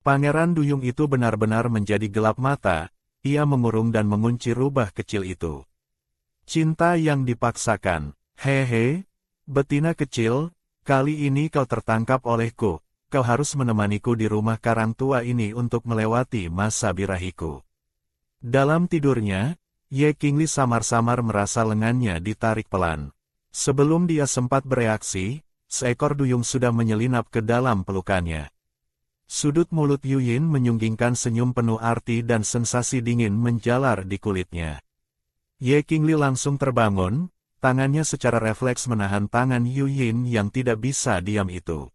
Pangeran Duyung itu benar-benar menjadi gelap mata, ia mengurung dan mengunci rubah kecil itu. Cinta yang dipaksakan. Hehe, betina kecil, kali ini kau tertangkap olehku, kau harus menemaniku di rumah karang tua ini untuk melewati masa birahiku. Dalam tidurnya, Ye Qingli samar-samar merasa lengannya ditarik pelan. Sebelum dia sempat bereaksi, seekor duyung sudah menyelinap ke dalam pelukannya. Sudut mulut Yuyin menyunggingkan senyum penuh arti dan sensasi dingin menjalar di kulitnya. Ye Qingli langsung terbangun, tangannya secara refleks menahan tangan Yuyin yang tidak bisa diam itu.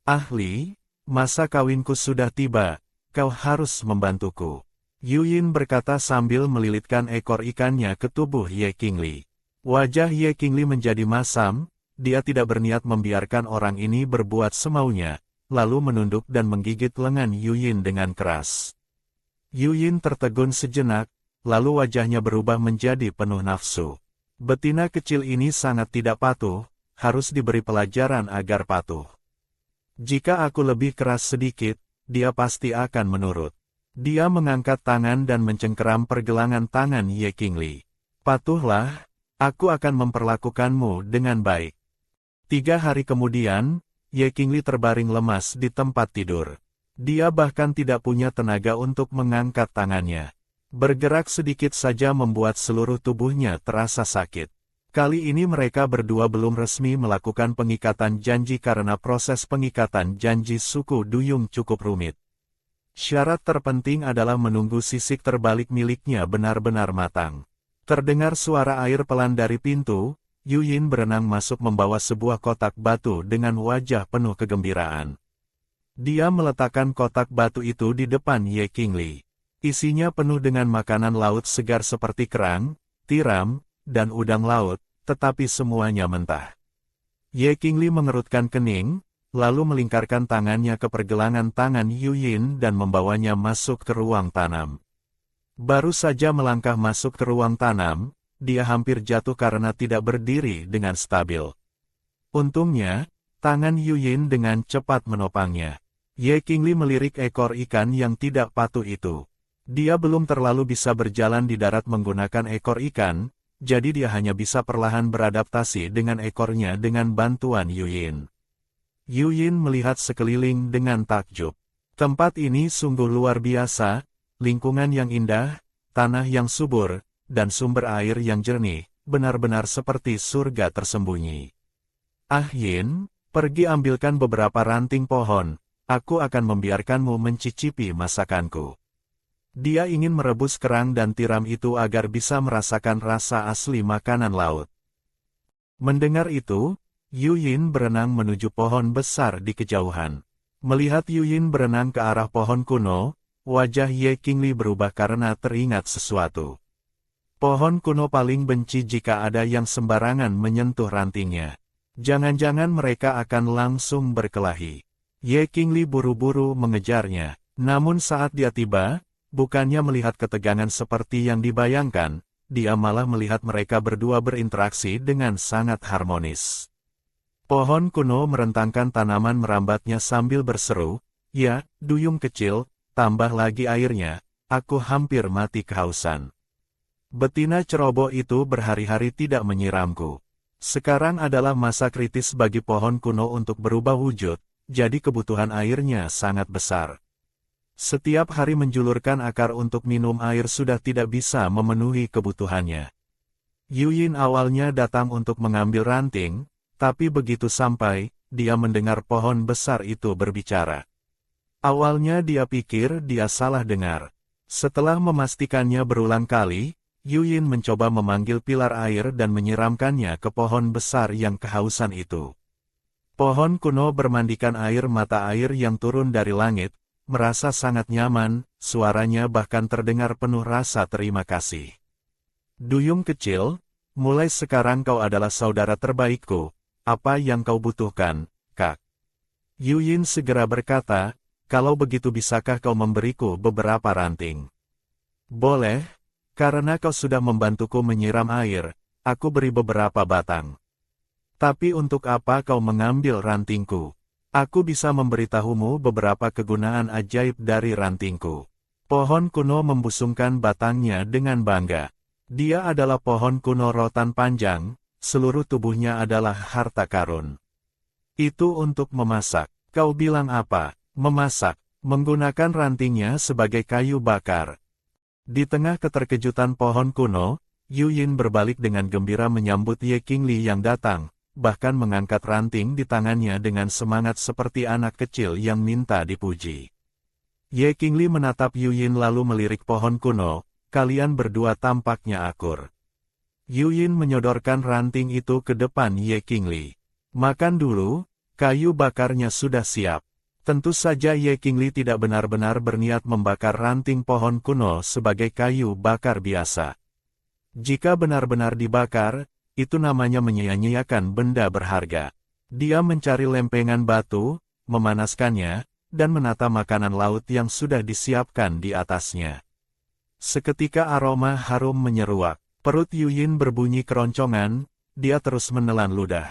Ahli, masa kawinku sudah tiba, kau harus membantuku. Yuyin berkata sambil melilitkan ekor ikannya ke tubuh Ye Qingli. Wajah Ye Qingli menjadi masam, dia tidak berniat membiarkan orang ini berbuat semaunya, lalu menunduk dan menggigit lengan Yuyin dengan keras. Yuyin tertegun sejenak, lalu wajahnya berubah menjadi penuh nafsu. Betina kecil ini sangat tidak patuh, harus diberi pelajaran agar patuh. Jika aku lebih keras sedikit, dia pasti akan menurut. Dia mengangkat tangan dan mencengkeram pergelangan tangan Ye Qingli. Patuhlah, aku akan memperlakukanmu dengan baik. 3 hari kemudian, Ye Qingli terbaring lemas di tempat tidur. Dia bahkan tidak punya tenaga untuk mengangkat tangannya. Bergerak sedikit saja membuat seluruh tubuhnya terasa sakit. Kali ini mereka berdua belum resmi melakukan pengikatan janji karena proses pengikatan janji suku Duyung cukup rumit. Syarat terpenting adalah menunggu sisik terbalik miliknya benar-benar matang. Terdengar suara air pelan dari pintu, Yuyin berenang masuk membawa sebuah kotak batu dengan wajah penuh kegembiraan. Dia meletakkan kotak batu itu di depan Ye Qingli. Isinya penuh dengan makanan laut segar seperti kerang, tiram, dan udang laut, tetapi semuanya mentah. Ye Qingli mengerutkan kening, lalu melingkarkan tangannya ke pergelangan tangan Yuyin dan membawanya masuk ke ruang tanam. Baru saja melangkah masuk ke ruang tanam, dia hampir jatuh karena tidak berdiri dengan stabil. Untungnya, tangan Yuyin dengan cepat menopangnya. Ye Qingli melirik ekor ikan yang tidak patuh itu. Dia belum terlalu bisa berjalan di darat menggunakan ekor ikan, jadi dia hanya bisa perlahan beradaptasi dengan ekornya dengan bantuan Yuyin. Yuyin melihat sekeliling dengan takjub. Tempat ini sungguh luar biasa, lingkungan yang indah, tanah yang subur, dan sumber air yang jernih, benar-benar seperti surga tersembunyi. Ah Yin, pergi ambilkan beberapa ranting pohon, aku akan membiarkanmu mencicipi masakanku. Dia ingin merebus kerang dan tiram itu agar bisa merasakan rasa asli makanan laut. Mendengar itu, Yuyin berenang menuju pohon besar di kejauhan. Melihat Yuyin berenang ke arah pohon kuno, wajah Ye Qingli berubah karena teringat sesuatu. Pohon kuno paling benci jika ada yang sembarangan menyentuh rantingnya. Jangan-jangan mereka akan langsung berkelahi. Ye Qingli buru-buru mengejarnya, namun saat dia tiba, bukannya melihat ketegangan seperti yang dibayangkan, dia malah melihat mereka berdua berinteraksi dengan sangat harmonis. Pohon kuno merentangkan tanaman merambatnya sambil berseru, "Ya, duyung kecil, tambah lagi airnya, aku hampir mati kehausan. Betina ceroboh itu berhari-hari tidak menyiramku. Sekarang adalah masa kritis bagi pohon kuno untuk berubah wujud, jadi kebutuhan airnya sangat besar. Setiap hari menjulurkan akar untuk minum air sudah tidak bisa memenuhi kebutuhannya." Yuyin awalnya datang untuk mengambil ranting, tapi begitu sampai, dia mendengar pohon besar itu berbicara. Awalnya dia pikir dia salah dengar. Setelah memastikannya berulang kali, Yuyin mencoba memanggil pilar air dan menyiramkannya ke pohon besar yang kehausan itu. Pohon kuno bermandikan air mata air yang turun dari langit, merasa sangat nyaman, suaranya bahkan terdengar penuh rasa terima kasih. "Duyung kecil, mulai sekarang kau adalah saudara terbaikku, apa yang kau butuhkan, Kak?" Yuyin segera berkata, "Kalau begitu bisakah kau memberiku beberapa ranting?" "Boleh. Karena kau sudah membantuku menyiram air, aku beri beberapa batang. Tapi untuk apa kau mengambil rantingku? Aku bisa memberitahumu beberapa kegunaan ajaib dari rantingku. Pohon kuno membusungkan batangnya dengan bangga. Dia adalah pohon kuno rotan panjang, seluruh tubuhnya adalah harta karun. Itu untuk memasak. Kau bilang apa? Memasak, menggunakan rantingnya sebagai kayu bakar. Di tengah keterkejutan pohon kuno, Yu Yin berbalik dengan gembira menyambut Ye Qingli yang datang, bahkan mengangkat ranting di tangannya dengan semangat seperti anak kecil yang minta dipuji. Ye Qingli menatap Yu Yin lalu melirik pohon kuno, kalian berdua tampaknya akur. Yu Yin menyodorkan ranting itu ke depan Ye Qingli. Makan dulu, kayu bakarnya sudah siap. Tentu saja Ye Qingli tidak benar-benar berniat membakar ranting pohon kuno sebagai kayu bakar biasa. Jika benar-benar dibakar, itu namanya menyia-nyiakan benda berharga. Dia mencari lempengan batu, memanaskannya, dan menata makanan laut yang sudah disiapkan di atasnya. Seketika aroma harum menyeruak. Perut Yu Yin berbunyi keroncongan, dia terus menelan ludah.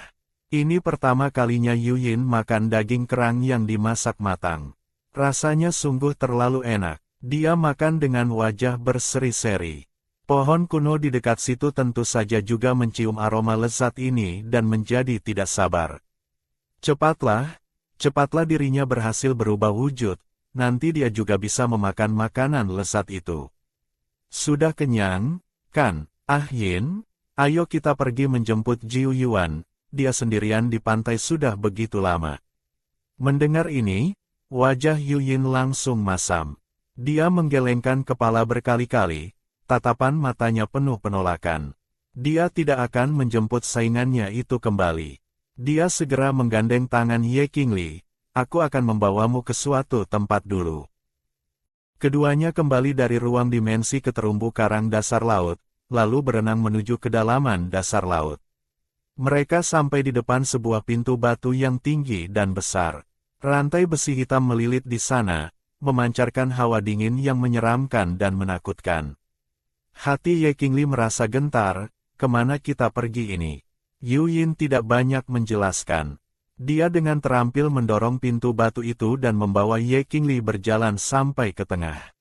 Ini pertama kalinya Yu Yin makan daging kerang yang dimasak matang. Rasanya sungguh terlalu enak. Dia makan dengan wajah berseri-seri. Pohon kuno di dekat situ tentu saja juga mencium aroma lezat ini dan menjadi tidak sabar. Cepatlah dirinya berhasil berubah wujud, nanti dia juga bisa memakan makanan lezat itu. Sudah kenyang, kan? Ah Yin, ayo kita pergi menjemput Jiu Yuan, dia sendirian di pantai sudah begitu lama. Mendengar ini, wajah Yu Yin langsung masam. Dia menggelengkan kepala berkali-kali. Tatapan matanya penuh penolakan. Dia tidak akan menjemput saingannya itu kembali. Dia segera menggandeng tangan Ye Qingli. Aku akan membawamu ke suatu tempat dulu. Keduanya kembali dari ruang dimensi ke terumbu karang dasar laut, lalu berenang menuju kedalaman dasar laut. Mereka sampai di depan sebuah pintu batu yang tinggi dan besar. Rantai besi hitam melilit di sana, memancarkan hawa dingin yang menyeramkan dan menakutkan. Hati Ye Qingli merasa gentar, kemana kita pergi ini? Yu Yin tidak banyak menjelaskan. Dia dengan terampil mendorong pintu batu itu dan membawa Ye Qingli berjalan sampai ke tengah.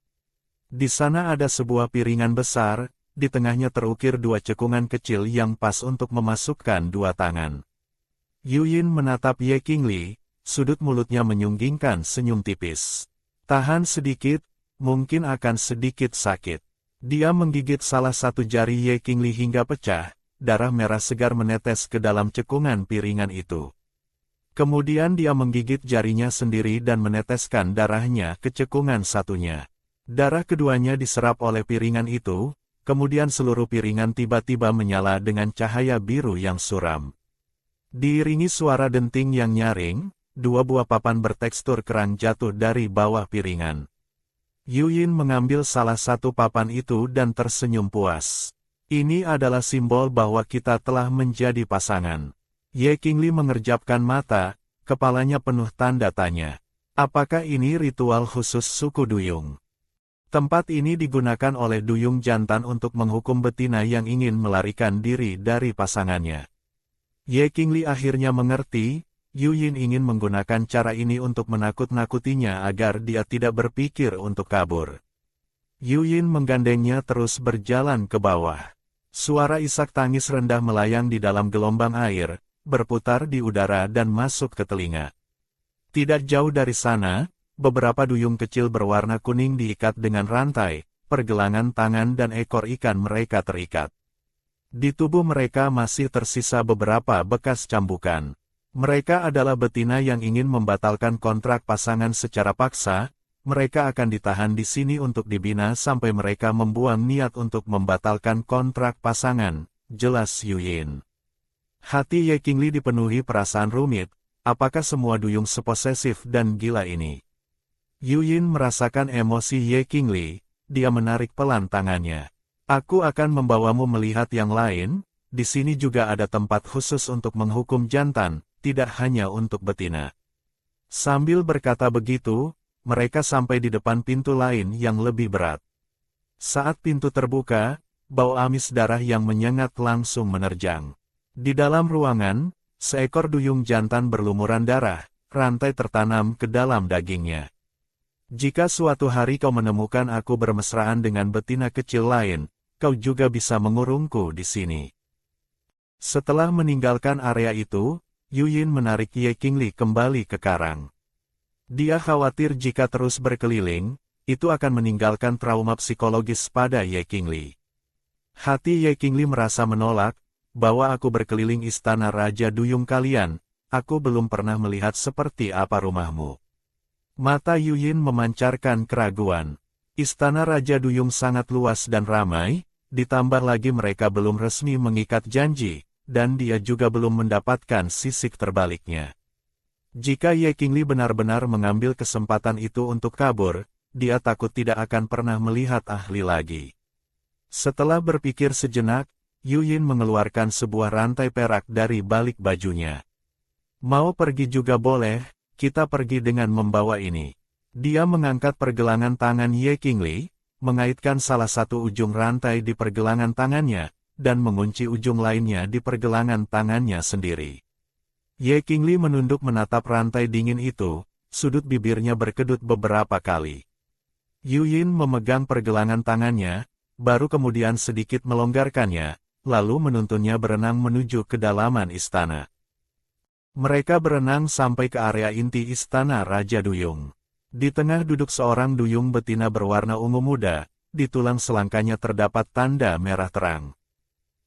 Di sana ada sebuah piringan besar, di tengahnya terukir dua cekungan kecil yang pas untuk memasukkan dua tangan. Yu Yin menatap Ye Qingli, sudut mulutnya menyunggingkan senyum tipis. Tahan sedikit, mungkin akan sedikit sakit. Dia menggigit salah satu jari Ye Qingli hingga pecah, darah merah segar menetes ke dalam cekungan piringan itu. Kemudian dia menggigit jarinya sendiri dan meneteskan darahnya ke cekungan satunya. Darah keduanya diserap oleh piringan itu, kemudian seluruh piringan tiba-tiba menyala dengan cahaya biru yang suram. Diiringi suara denting yang nyaring, dua buah papan bertekstur kerang jatuh dari bawah piringan. Yu Yin mengambil salah satu papan itu dan tersenyum puas. Ini adalah simbol bahwa kita telah menjadi pasangan. Ye Qingli mengerjapkan mata, kepalanya penuh tanda tanya. Apakah ini ritual khusus suku Duyung? Tempat ini digunakan oleh Duyung jantan untuk menghukum betina yang ingin melarikan diri dari pasangannya. Ye Qingli akhirnya mengerti. Yu Yin ingin menggunakan cara ini untuk menakut-nakutinya agar dia tidak berpikir untuk kabur. Yu Yin menggandengnya terus berjalan ke bawah. Suara isak tangis rendah melayang di dalam gelombang air, berputar di udara dan masuk ke telinga. Tidak jauh dari sana, beberapa duyung kecil berwarna kuning diikat dengan rantai, pergelangan tangan dan ekor ikan mereka terikat. Di tubuh mereka masih tersisa beberapa bekas cambukan. Mereka adalah betina yang ingin membatalkan kontrak pasangan secara paksa, mereka akan ditahan di sini untuk dibina sampai mereka membuang niat untuk membatalkan kontrak pasangan, jelas Yu Yin. Hati Ye Qingli dipenuhi perasaan rumit, apakah semua duyung seposesif dan gila ini? Yu Yin merasakan emosi Ye Qingli, dia menarik pelan tangannya. Aku akan membawamu melihat yang lain, di sini juga ada tempat khusus untuk menghukum jantan, tidak hanya untuk betina. Sambil berkata begitu, mereka sampai di depan pintu lain yang lebih berat. Saat pintu terbuka, bau amis darah yang menyengat langsung menerjang. Di dalam ruangan, seekor duyung jantan berlumuran darah, rantai tertanam ke dalam dagingnya. Jika suatu hari kau menemukan aku bermesraan dengan betina kecil lain, kau juga bisa mengurungku di sini. Setelah meninggalkan area itu, Yuyin menarik Ye Qingli kembali ke karang. Dia khawatir jika terus berkeliling, itu akan meninggalkan trauma psikologis pada Ye Qingli. Hati Ye Qingli merasa menolak, bahwa aku berkeliling istana Raja Duyung kalian, aku belum pernah melihat seperti apa rumahmu. Mata Yuyin memancarkan keraguan. Istana Raja Duyung sangat luas dan ramai, ditambah lagi mereka belum resmi mengikat janji, dan dia juga belum mendapatkan sisik terbaliknya. Jika Ye Qingli benar-benar mengambil kesempatan itu untuk kabur, dia takut tidak akan pernah melihat ahli lagi. Setelah berpikir sejenak, Yuyin mengeluarkan sebuah rantai perak dari balik bajunya. Mau pergi juga boleh, kita pergi dengan membawa ini. Dia mengangkat pergelangan tangan Ye Qingli, mengaitkan salah satu ujung rantai di pergelangan tangannya, dan mengunci ujung lainnya di pergelangan tangannya sendiri. Ye Qingli menunduk menatap rantai dingin itu, sudut bibirnya berkedut beberapa kali. Yuyin memegang pergelangan tangannya, baru kemudian sedikit melonggarkannya, lalu menuntunnya berenang menuju kedalaman istana. Mereka berenang sampai ke area inti istana Raja Duyung. Di tengah duduk seorang duyung betina berwarna ungu muda, di tulang selangkanya terdapat tanda merah terang.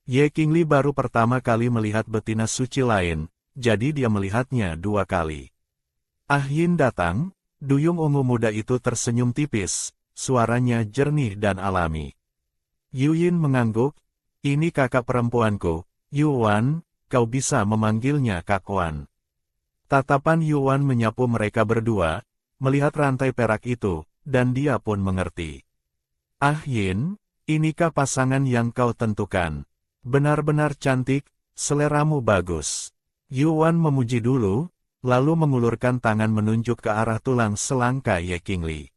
Ye Qingli baru pertama kali melihat betina suci lain, jadi dia melihatnya 2 kali. Ah Yin datang, duyung ungu muda itu tersenyum tipis, suaranya jernih dan alami. Yuyin mengangguk, ini kakak perempuanku, Yuan, kau bisa memanggilnya Kak Wan. Tatapan Yuan menyapu mereka berdua, melihat rantai perak itu, dan dia pun mengerti. Ah Yin, inikah pasangan yang kau tentukan? Benar-benar cantik, seleramu bagus. Yuan memuji dulu, lalu mengulurkan tangan menunjuk ke arah tulang selangka Ye Qingli.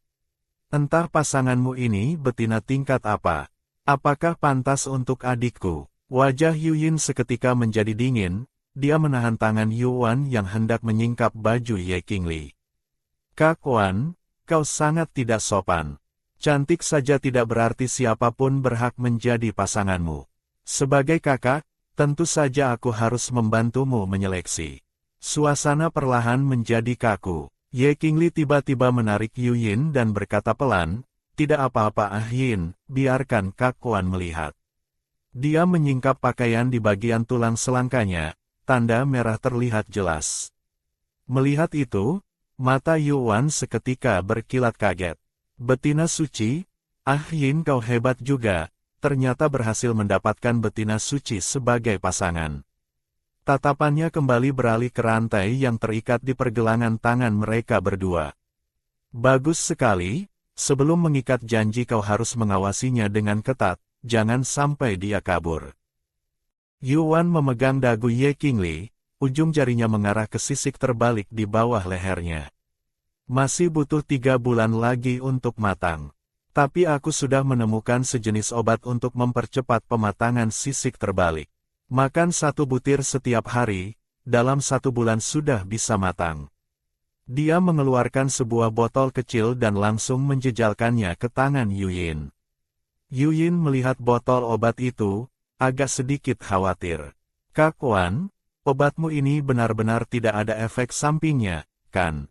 Entah pasanganmu ini betina tingkat apa? Apakah pantas untuk adikku? Wajah Yuyin seketika menjadi dingin, dia menahan tangan Yuan yang hendak menyingkap baju Ye Qingli. Kak Wan, kau sangat tidak sopan. Cantik saja tidak berarti siapapun berhak menjadi pasanganmu. Sebagai kakak, tentu saja aku harus membantumu menyeleksi. Suasana perlahan menjadi kaku. Ye Qingli tiba-tiba menarik Yuyin dan berkata pelan, tidak apa-apa Ah Yin, biarkan Kak Wan melihat. Dia menyingkap pakaian di bagian tulang selangkanya, tanda merah terlihat jelas. Melihat itu, mata Yuan seketika berkilat kaget. Betina suci, Ah Yin kau hebat juga, ternyata berhasil mendapatkan betina suci sebagai pasangan. Tatapannya kembali beralih ke rantai yang terikat di pergelangan tangan mereka berdua. Bagus sekali, sebelum mengikat janji kau harus mengawasinya dengan ketat, jangan sampai dia kabur. Yuan memegang dagu Ye Qingli, ujung jarinya mengarah ke sisik terbalik di bawah lehernya. Masih butuh 3 bulan lagi untuk matang. Tapi aku sudah menemukan sejenis obat untuk mempercepat pematangan sisik terbalik. Makan 1 butir setiap hari, dalam 1 bulan sudah bisa matang. Dia mengeluarkan sebuah botol kecil dan langsung menjejalkannya ke tangan Yuyin. Yuyin melihat botol obat itu, agak sedikit khawatir. Kak Wan, obatmu ini benar-benar tidak ada efek sampingnya, kan?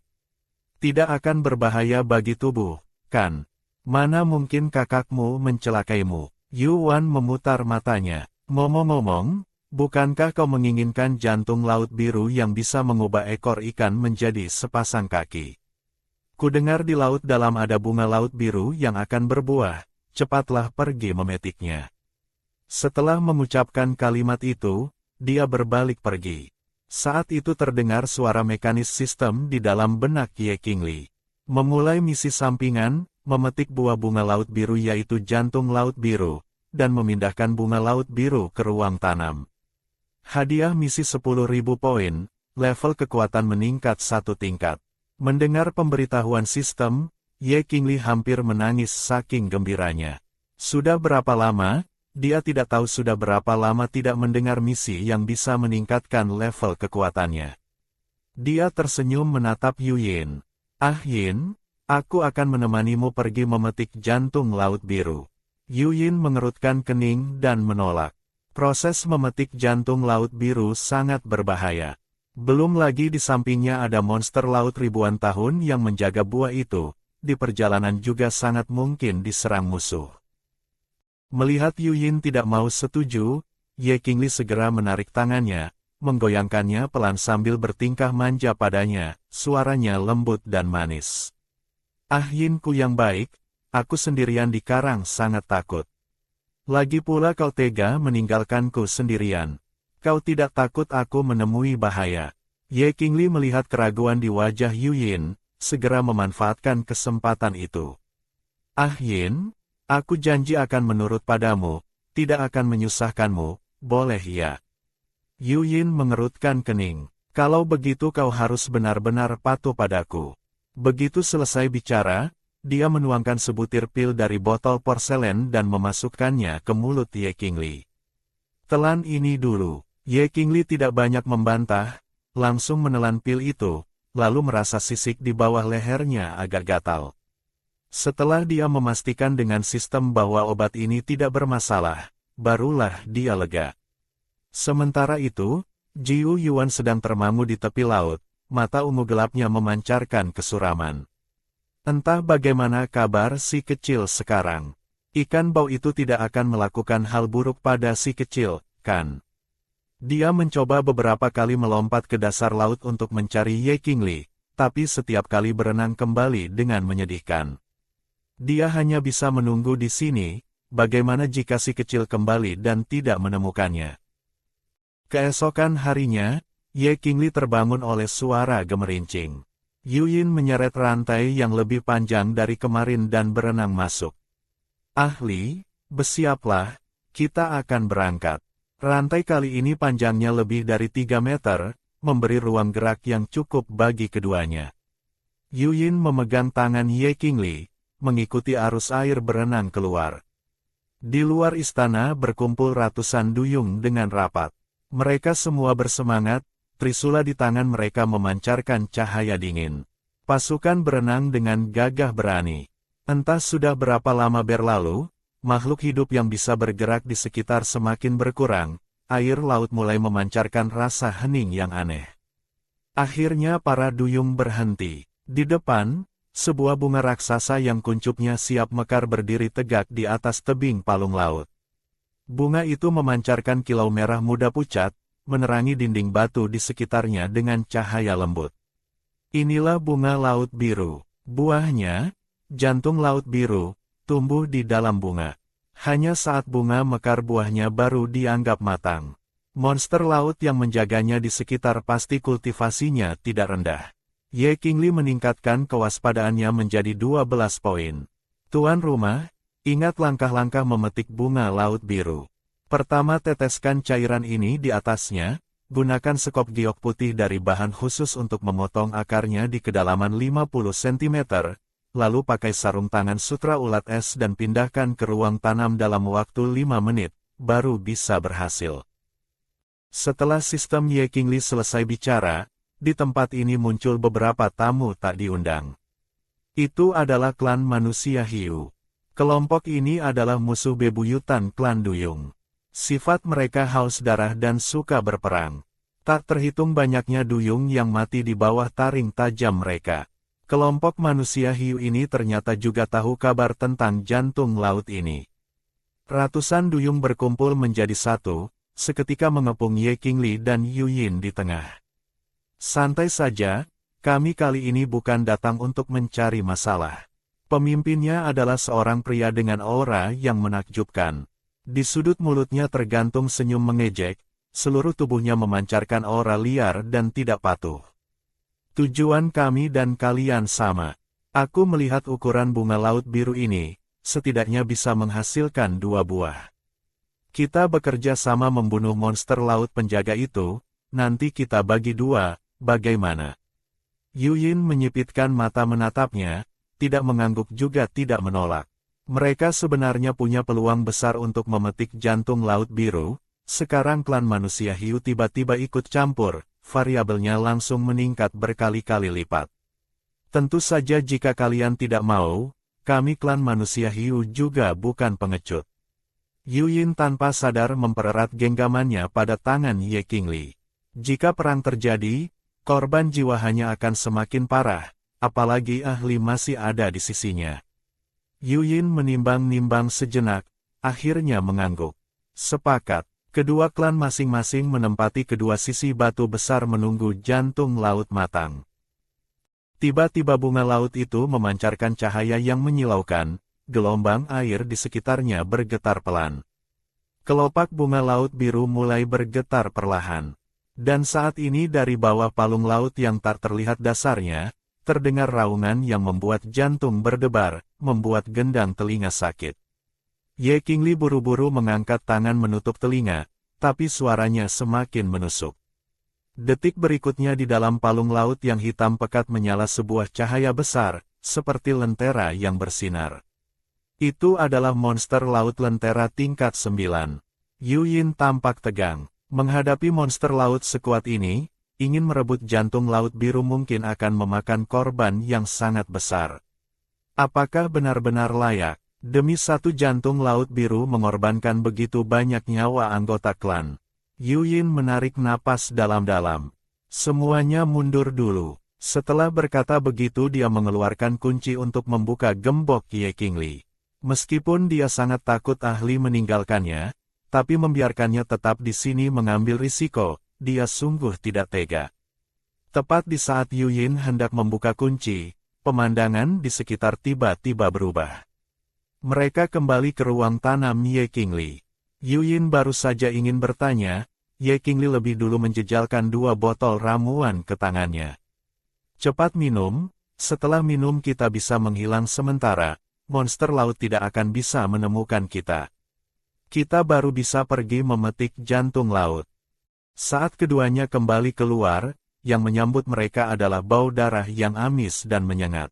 Tidak akan berbahaya bagi tubuh, kan? Mana mungkin kakakmu mencelakaimu? Yuan memutar matanya. Ngomong-ngomong, bukankah kau menginginkan jantung laut biru yang bisa mengubah ekor ikan menjadi sepasang kaki? Kudengar di laut dalam ada bunga laut biru yang akan berbuah, cepatlah pergi memetiknya. Setelah mengucapkan kalimat itu, dia berbalik pergi. Saat itu terdengar suara mekanis sistem di dalam benak Ye Qingli. Memulai misi sampingan, memetik buah bunga laut biru yaitu jantung laut biru, dan memindahkan bunga laut biru ke ruang tanam. Hadiah misi 10.000 poin, level kekuatan meningkat 1 tingkat. Mendengar pemberitahuan sistem, Ye Qingli hampir menangis saking gembiranya. Sudah berapa lama, dia tidak tahu sudah berapa lama tidak mendengar misi yang bisa meningkatkan level kekuatannya. Dia tersenyum menatap Yuyin. Ah Yin, aku akan menemanimu pergi memetik jantung Laut Biru. Yuyin mengerutkan kening dan menolak. Proses memetik jantung Laut Biru sangat berbahaya. Belum lagi di sampingnya ada monster laut ribuan tahun yang menjaga buah itu, di perjalanan juga sangat mungkin diserang musuh. Melihat Yuyin tidak mau setuju, Ye Qingli segera menarik tangannya, menggoyangkannya pelan sambil bertingkah manja padanya, suaranya lembut dan manis. Ah Yinku yang baik, aku sendirian di karang sangat takut. Lagi pula kau tega meninggalkanku sendirian. Kau tidak takut aku menemui bahaya. Ye Qingli melihat keraguan di wajah Yuyin, segera memanfaatkan kesempatan itu. Ah Yin, aku janji akan menurut padamu, tidak akan menyusahkanmu, boleh ya? Yuyin mengerutkan kening. Kalau begitu kau harus benar-benar patuh padaku. Begitu selesai bicara, dia menuangkan sebutir pil dari botol porselen dan memasukkannya ke mulut Ye Qingli. Telan ini dulu. Ye Qingli tidak banyak membantah, langsung menelan pil itu, lalu merasa sisik di bawah lehernya agak gatal. Setelah dia memastikan dengan sistem bahwa obat ini tidak bermasalah, barulah dia lega. Sementara itu, Jiu Yuan sedang termangu di tepi laut, mata ungu gelapnya memancarkan kesuraman. Entah bagaimana kabar si kecil sekarang. Ikan bau itu tidak akan melakukan hal buruk pada si kecil, kan? Dia mencoba beberapa kali melompat ke dasar laut untuk mencari Ye Qingli, tapi setiap kali berenang kembali dengan menyedihkan. Dia hanya bisa menunggu di sini, bagaimana jika si kecil kembali dan tidak menemukannya. Keesokan harinya, Ye Qingli terbangun oleh suara gemerincing. Yuyin menyeret rantai yang lebih panjang dari kemarin dan berenang masuk. Ahli, bersiaplah, kita akan berangkat. Rantai kali ini panjangnya lebih dari 3 meter, memberi ruang gerak yang cukup bagi keduanya. Yuyin memegang tangan Ye Qingli, mengikuti arus air berenang keluar. Di luar istana berkumpul ratusan duyung dengan rapat. Mereka semua bersemangat, trisula di tangan mereka memancarkan cahaya dingin. Pasukan berenang dengan gagah berani. Entah sudah berapa lama berlalu, makhluk hidup yang bisa bergerak di sekitar semakin berkurang, air laut mulai memancarkan rasa hening yang aneh. Akhirnya para duyung berhenti. Di depan, sebuah bunga raksasa yang kuncupnya siap mekar berdiri tegak di atas tebing palung laut. Bunga itu memancarkan kilau merah muda pucat, menerangi dinding batu di sekitarnya dengan cahaya lembut. Inilah bunga laut biru. Buahnya, jantung laut biru, tumbuh di dalam bunga. Hanya saat bunga mekar buahnya baru dianggap matang. Monster laut yang menjaganya di sekitar pasti kultivasinya tidak rendah. Ye Qingli meningkatkan kewaspadaannya menjadi 12 poin. Tuan rumah, ingat langkah-langkah memetik bunga laut biru. Pertama teteskan cairan ini di atasnya, gunakan sekop giok putih dari bahan khusus untuk memotong akarnya di kedalaman 50 cm, lalu pakai sarung tangan sutra ulat es dan pindahkan ke ruang tanam dalam waktu 5 menit, baru bisa berhasil. Setelah sistem Ye Qingli selesai bicara, di tempat ini muncul beberapa tamu tak diundang. Itu adalah klan manusia hiu. Kelompok ini adalah musuh bebuyutan klan duyung. Sifat mereka haus darah dan suka berperang. Tak terhitung banyaknya duyung yang mati di bawah taring tajam mereka. Kelompok manusia hiu ini ternyata juga tahu kabar tentang jantung laut ini. Ratusan duyung berkumpul menjadi satu, seketika mengepung Ye Qingli dan Yuyin di tengah. Santai saja, kami kali ini bukan datang untuk mencari masalah. Pemimpinnya adalah seorang pria dengan aura yang menakjubkan. Di sudut mulutnya tergantung senyum mengejek, seluruh tubuhnya memancarkan aura liar dan tidak patuh. Tujuan kami dan kalian sama. Aku melihat ukuran bunga laut biru ini, setidaknya bisa menghasilkan 2 buah. Kita bekerja sama membunuh monster laut penjaga itu, nanti kita bagi 2, bagaimana? Yuyin menyipitkan mata menatapnya, tidak mengangguk juga tidak menolak. Mereka sebenarnya punya peluang besar untuk memetik jantung laut biru, sekarang klan manusia hiu tiba-tiba ikut campur, variabelnya langsung meningkat berkali-kali lipat. Tentu saja jika kalian tidak mau, kami klan manusia hiu juga bukan pengecut. Yuyin tanpa sadar mempererat genggamannya pada tangan Ye Qingli. Jika perang terjadi, korban jiwa hanya akan semakin parah, apalagi ahli masih ada di sisinya. Yuyin menimbang-nimbang sejenak, akhirnya mengangguk. Sepakat, kedua klan masing-masing menempati kedua sisi batu besar menunggu jantung laut matang. Tiba-tiba bunga laut itu memancarkan cahaya yang menyilaukan, gelombang air di sekitarnya bergetar pelan. Kelopak bunga laut biru mulai bergetar perlahan. Dan saat ini dari bawah palung laut yang tak terlihat dasarnya, terdengar raungan yang membuat jantung berdebar, membuat gendang telinga sakit. Ye Qingli buru-buru mengangkat tangan menutup telinga, tapi suaranya semakin menusuk. Detik berikutnya di dalam palung laut yang hitam pekat menyala sebuah cahaya besar, seperti lentera yang bersinar. Itu adalah monster laut lentera tingkat 9. Yuyin tampak tegang. Menghadapi monster laut sekuat ini, ingin merebut jantung laut biru mungkin akan memakan korban yang sangat besar. Apakah benar-benar layak, demi satu jantung laut biru mengorbankan begitu banyak nyawa anggota klan? Yuyin menarik napas dalam-dalam. Semuanya mundur dulu. Setelah berkata begitu dia mengeluarkan kunci untuk membuka gembok Ye Qingli. Meskipun dia sangat takut ahli meninggalkannya, tapi membiarkannya tetap di sini mengambil risiko, dia sungguh tidak tega. Tepat di saat Yuyin hendak membuka kunci, pemandangan di sekitar tiba-tiba berubah. Mereka kembali ke ruang tanam Ye Qingli. Yuyin baru saja ingin bertanya, Ye Qingli lebih dulu menjejalkan 2 botol ramuan ke tangannya. Cepat minum, setelah minum kita bisa menghilang sementara, monster laut tidak akan bisa menemukan kita. Kita baru bisa pergi memetik jantung laut. Saat keduanya kembali keluar, yang menyambut mereka adalah bau darah yang amis dan menyengat.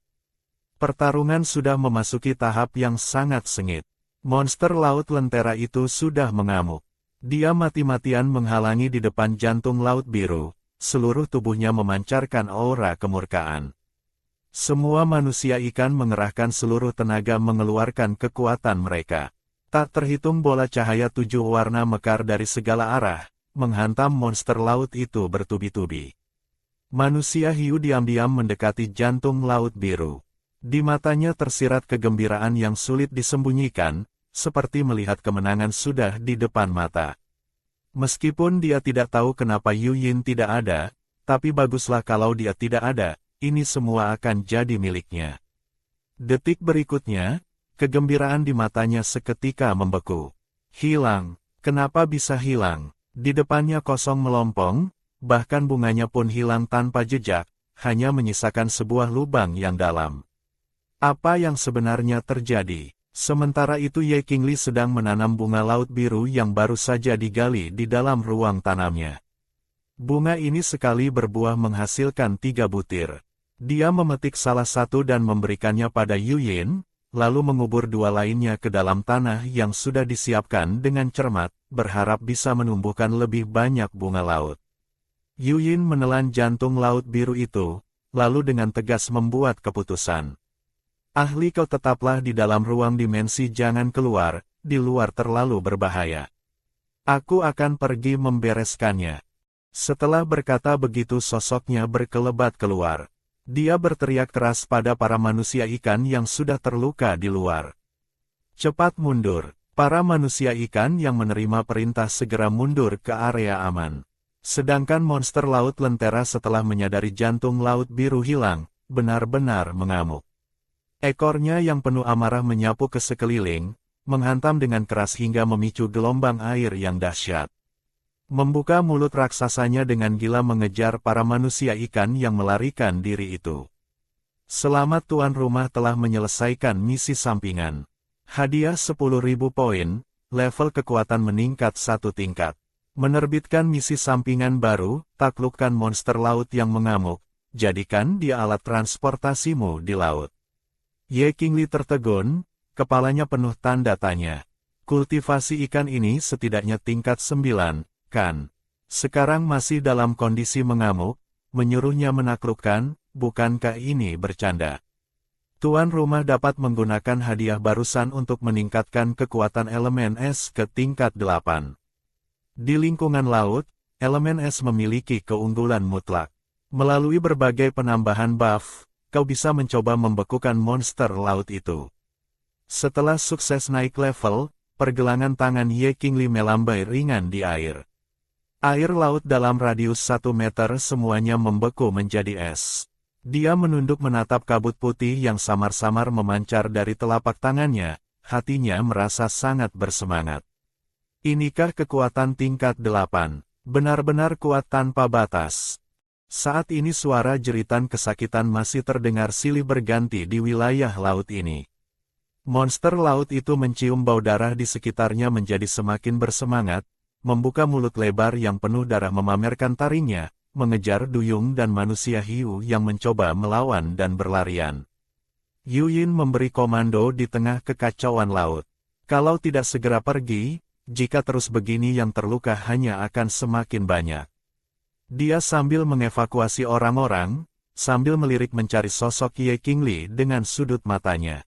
Pertarungan sudah memasuki tahap yang sangat sengit. Monster laut lentera itu sudah mengamuk. Dia mati-matian menghalangi di depan jantung laut biru, seluruh tubuhnya memancarkan aura kemurkaan. Semua manusia ikan mengerahkan seluruh tenaga mengeluarkan kekuatan mereka. Tak terhitung bola cahaya 7 warna mekar dari segala arah, menghantam monster laut itu bertubi-tubi. Manusia hiu diam-diam mendekati jantung laut biru. Di matanya tersirat kegembiraan yang sulit disembunyikan, seperti melihat kemenangan sudah di depan mata. Meskipun dia tidak tahu kenapa Yuyin tidak ada, tapi baguslah kalau dia tidak ada, ini semua akan jadi miliknya. Detik berikutnya, kegembiraan di matanya seketika membeku. Hilang, kenapa bisa hilang? Di depannya kosong melompong, bahkan bunganya pun hilang tanpa jejak, hanya menyisakan sebuah lubang yang dalam. Apa yang sebenarnya terjadi? Sementara itu Ye Qingli sedang menanam bunga laut biru yang baru saja digali di dalam ruang tanamnya. Bunga ini sekali berbuah menghasilkan 3 butir. Dia memetik salah satu dan memberikannya pada Yuyin, lalu mengubur 2 lainnya ke dalam tanah yang sudah disiapkan dengan cermat, berharap bisa menumbuhkan lebih banyak bunga laut. Yuyin menelan jantung laut biru itu, lalu dengan tegas membuat keputusan. Ahli kau tetaplah di dalam ruang dimensi jangan keluar, di luar terlalu berbahaya. Aku akan pergi membereskannya. Setelah berkata begitu sosoknya berkelebat keluar. Dia berteriak keras pada para manusia ikan yang sudah terluka di luar. Cepat mundur. Para manusia ikan yang menerima perintah segera mundur ke area aman. Sedangkan monster laut lentera setelah menyadari jantung laut biru hilang, benar-benar mengamuk. Ekornya yang penuh amarah menyapu ke sekeliling, menghantam dengan keras hingga memicu gelombang air yang dahsyat. Membuka mulut raksasanya dengan gila mengejar para manusia ikan yang melarikan diri itu. Selamat tuan rumah telah menyelesaikan misi sampingan. Hadiah 10.000 poin, level kekuatan meningkat 1 tingkat. Menerbitkan misi sampingan baru, taklukkan monster laut yang mengamuk, jadikan dia alat transportasimu di laut. Ye Qingli tertegun, kepalanya penuh tanda tanya. Kultivasi ikan ini setidaknya tingkat 9, kan? Sekarang masih dalam kondisi mengamuk, menyuruhnya menaklukkan, bukankah ini bercanda? Tuan rumah dapat menggunakan hadiah barusan untuk meningkatkan kekuatan elemen es ke tingkat 8. Di lingkungan laut, elemen es memiliki keunggulan mutlak. Melalui berbagai penambahan buff, kau bisa mencoba membekukan monster laut itu. Setelah sukses naik level, pergelangan tangan Ye Qingli melambai ringan di air. Air laut dalam radius 1 meter semuanya membeku menjadi es. Dia menunduk menatap kabut putih yang samar-samar memancar dari telapak tangannya, hatinya merasa sangat bersemangat. Inikah kekuatan tingkat 8, benar-benar kuat tanpa batas. Saat ini suara jeritan kesakitan masih terdengar silih berganti di wilayah laut ini. Monster laut itu mencium bau darah di sekitarnya menjadi semakin bersemangat, membuka mulut lebar yang penuh darah memamerkan taringnya, mengejar duyung dan manusia hiu yang mencoba melawan dan berlarian. Yuyin memberi komando di tengah kekacauan laut. Kalau tidak segera pergi, jika terus begini yang terluka hanya akan semakin banyak. Dia sambil mengevakuasi orang-orang, sambil melirik mencari sosok Ye Qingli dengan sudut matanya.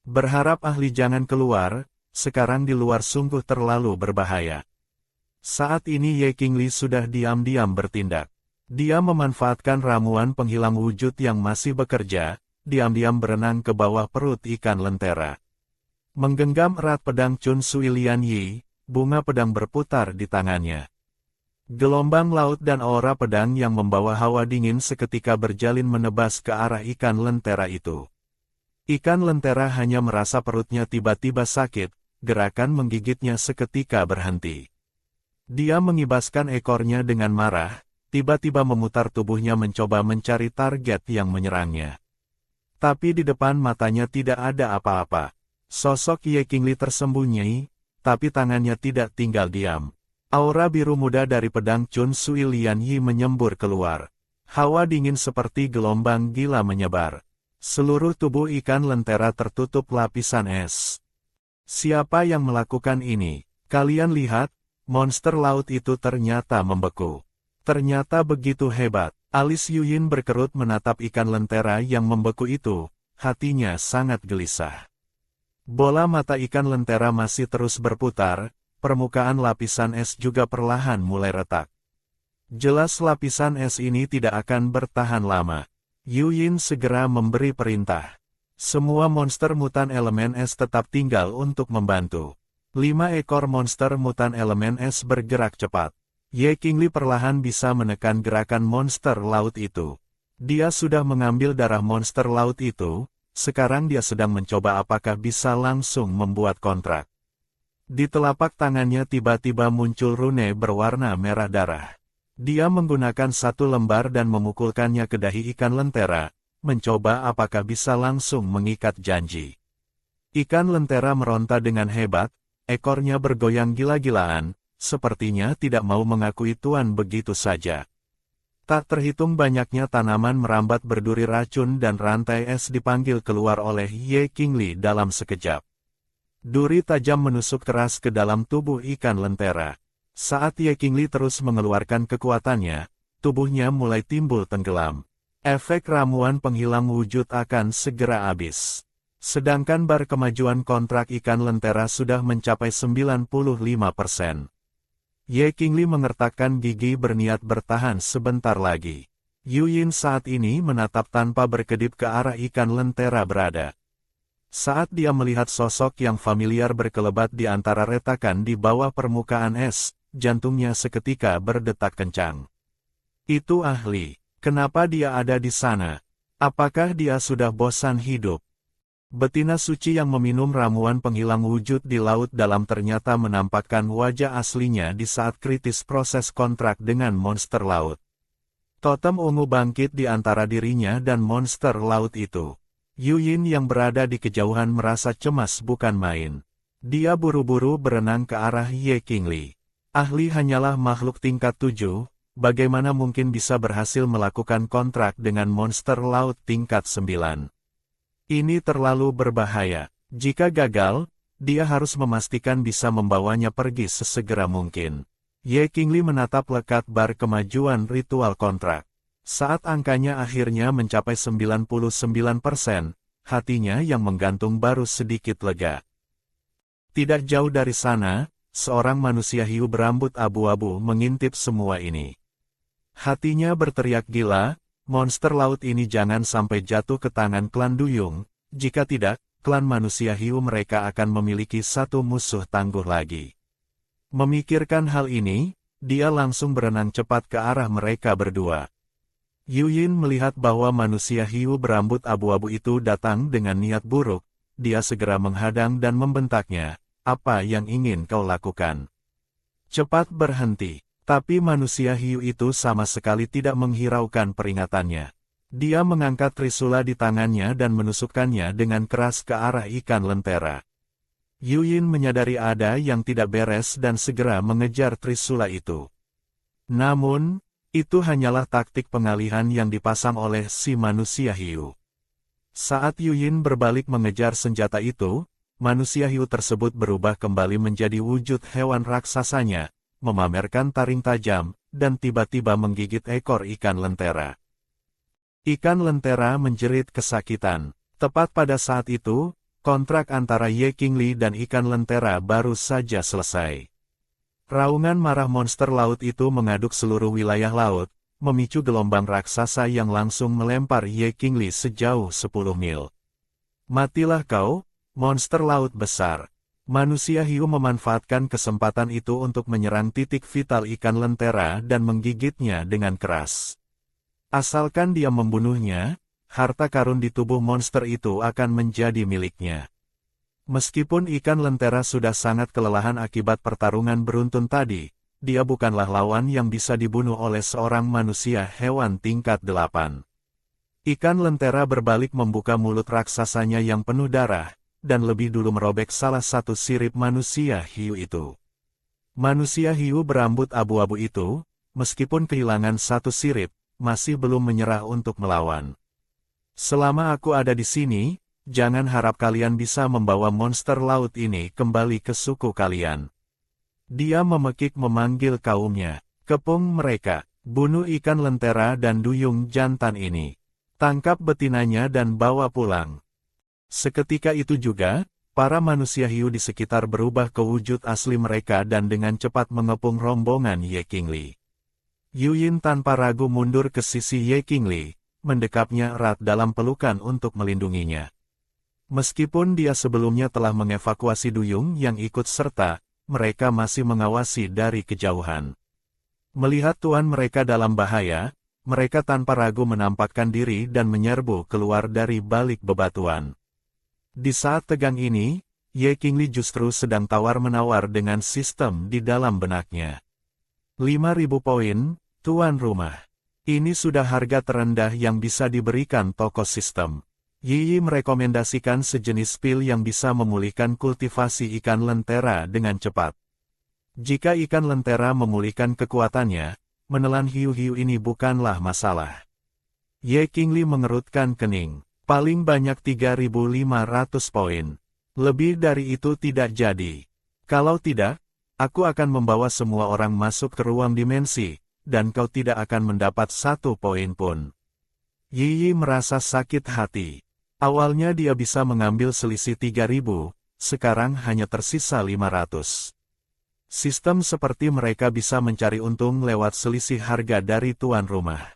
Berharap ahli jangan keluar, sekarang di luar sungguh terlalu berbahaya. Saat ini Ye Qingli sudah diam-diam bertindak. Dia memanfaatkan ramuan penghilang wujud yang masih bekerja, diam-diam berenang ke bawah perut ikan lentera. Menggenggam erat pedang Chun Sui Lian Yi, bunga pedang berputar di tangannya. Gelombang laut dan aura pedang yang membawa hawa dingin seketika berjalin menebas ke arah ikan lentera itu. Ikan lentera hanya merasa perutnya tiba-tiba sakit, gerakan menggigitnya seketika berhenti. Dia mengibaskan ekornya dengan marah, tiba-tiba memutar tubuhnya mencoba mencari target yang menyerangnya. Tapi di depan matanya tidak ada apa-apa. Sosok Ye Qingli tersembunyi, tapi tangannya tidak tinggal diam. Aura biru muda dari pedang Chun Sui Lian Yi menyembur keluar. Hawa dingin seperti gelombang gila menyebar. Seluruh tubuh ikan lentera tertutup lapisan es. Siapa yang melakukan ini? Kalian lihat, monster laut itu ternyata membeku. Ternyata begitu hebat. Alis Yuyin berkerut menatap ikan lentera yang membeku itu, hatinya sangat gelisah. Bola mata ikan lentera masih terus berputar, permukaan lapisan es juga perlahan mulai retak. Jelas lapisan es ini tidak akan bertahan lama. Yuyin segera memberi perintah. Semua monster mutan elemen es tetap tinggal untuk membantu. 5 ekor monster mutan elemen es bergerak cepat. Ye Qingli perlahan bisa menekan gerakan monster laut itu. Dia sudah mengambil darah monster laut itu, sekarang dia sedang mencoba apakah bisa langsung membuat kontrak. Di telapak tangannya tiba-tiba muncul rune berwarna merah darah. Dia menggunakan satu lembar dan memukulkannya ke dahi ikan lentera, mencoba apakah bisa langsung mengikat janji. Ikan lentera meronta dengan hebat, ekornya bergoyang gila-gilaan, sepertinya tidak mau mengakui tuan begitu saja. Tak terhitung banyaknya tanaman merambat berduri racun dan rantai es dipanggil keluar oleh Ye Qingli dalam sekejap. Duri tajam menusuk keras ke dalam tubuh ikan lentera. Saat Ye Qingli terus mengeluarkan kekuatannya, tubuhnya mulai timbul tenggelam. Efek ramuan penghilang wujud akan segera habis. Sedangkan bar kemajuan kontrak ikan lentera sudah mencapai 95%. Ye Qingli mengertakkan gigi berniat bertahan sebentar lagi. Yuyin saat ini menatap tanpa berkedip ke arah ikan lentera berada. Saat dia melihat sosok yang familiar berkelebat di antara retakan di bawah permukaan es, jantungnya seketika berdetak kencang. Itu ahli. Kenapa dia ada di sana? Apakah dia sudah bosan hidup? Betina suci yang meminum ramuan penghilang wujud di laut dalam ternyata menampakkan wajah aslinya di saat kritis proses kontrak dengan monster laut. Totem ungu bangkit di antara dirinya dan monster laut itu. Yuyin yang berada di kejauhan merasa cemas bukan main. Dia buru-buru berenang ke arah Ye Qingli. Ahli hanyalah makhluk tingkat 7, bagaimana mungkin bisa berhasil melakukan kontrak dengan monster laut tingkat 9? Ini terlalu berbahaya. Jika gagal, dia harus memastikan bisa membawanya pergi sesegera mungkin. Ye Qingli menatap lekat bar kemajuan ritual kontrak. Saat angkanya akhirnya mencapai 99%, hatinya yang menggantung baru sedikit lega. Tidak jauh dari sana, seorang manusia hiu berambut abu-abu mengintip semua ini. Hatinya berteriak gila, monster laut ini jangan sampai jatuh ke tangan klan Duyung, jika tidak, klan manusia hiu mereka akan memiliki satu musuh tangguh lagi. Memikirkan hal ini, dia langsung berenang cepat ke arah mereka berdua. Yuyin melihat bahwa manusia hiu berambut abu-abu itu datang dengan niat buruk, dia segera menghadang dan membentaknya, "Apa yang ingin kau lakukan? Cepat berhenti." Tapi manusia hiu itu sama sekali tidak menghiraukan peringatannya. Dia mengangkat trisula di tangannya dan menusukkannya dengan keras ke arah ikan lentera. Yuyin menyadari ada yang tidak beres dan segera mengejar trisula itu. Namun, itu hanyalah taktik pengalihan yang dipasang oleh si manusia hiu. Saat Yuyin berbalik mengejar senjata itu, manusia hiu tersebut berubah kembali menjadi wujud hewan raksasanya, memamerkan taring tajam, dan tiba-tiba menggigit ekor ikan lentera. Ikan lentera menjerit kesakitan. Tepat pada saat itu, kontrak antara Ye Qingli dan ikan lentera baru saja selesai. Raungan marah monster laut itu mengaduk seluruh wilayah laut, memicu gelombang raksasa yang langsung melempar Ye Qingli sejauh 10 mil. "Matilah kau, monster laut besar." Manusia hiu memanfaatkan kesempatan itu untuk menyerang titik vital ikan lentera dan menggigitnya dengan keras. Asalkan dia membunuhnya, harta karun di tubuh monster itu akan menjadi miliknya. Meskipun ikan lentera sudah sangat kelelahan akibat pertarungan beruntun tadi, dia bukanlah lawan yang bisa dibunuh oleh seorang manusia hewan tingkat 8. Ikan lentera berbalik membuka mulut raksasanya yang penuh darah, dan lebih dulu merobek salah satu sirip manusia hiu itu. Manusia hiu berambut abu-abu itu, meskipun kehilangan satu sirip, masih belum menyerah untuk melawan. "Selama aku ada di sini, jangan harap kalian bisa membawa monster laut ini kembali ke suku kalian." Dia memekik memanggil kaumnya, "Kepung mereka, bunuh ikan lentera dan duyung jantan ini. Tangkap betinanya dan bawa pulang." Seketika itu juga, para manusia hiu di sekitar berubah ke wujud asli mereka dan dengan cepat mengepung rombongan Ye Qingli. Yuyin tanpa ragu mundur ke sisi Ye Qingli, mendekapnya erat dalam pelukan untuk melindunginya. Meskipun dia sebelumnya telah mengevakuasi duyung yang ikut serta, mereka masih mengawasi dari kejauhan. Melihat tuan mereka dalam bahaya, mereka tanpa ragu menampakkan diri dan menyerbu keluar dari balik bebatuan. Di saat tegang ini, Ye Qingli justru sedang tawar-menawar dengan sistem di dalam benaknya. 5.000 poin, tuan rumah. Ini sudah harga terendah yang bisa diberikan toko sistem. Yi merekomendasikan sejenis pil yang bisa memulihkan kultivasi ikan lentera dengan cepat. Jika ikan lentera memulihkan kekuatannya, menelan hiu-hiu ini bukanlah masalah. Ye Qingli mengerutkan kening. Paling banyak 3.500 poin. Lebih dari itu tidak jadi. Kalau tidak, aku akan membawa semua orang masuk ke ruang dimensi, dan kau tidak akan mendapat 1 poin pun. Yi merasa sakit hati. Awalnya dia bisa mengambil selisih 3.000, sekarang hanya tersisa 500. Sistem seperti mereka bisa mencari untung lewat selisih harga dari tuan rumah.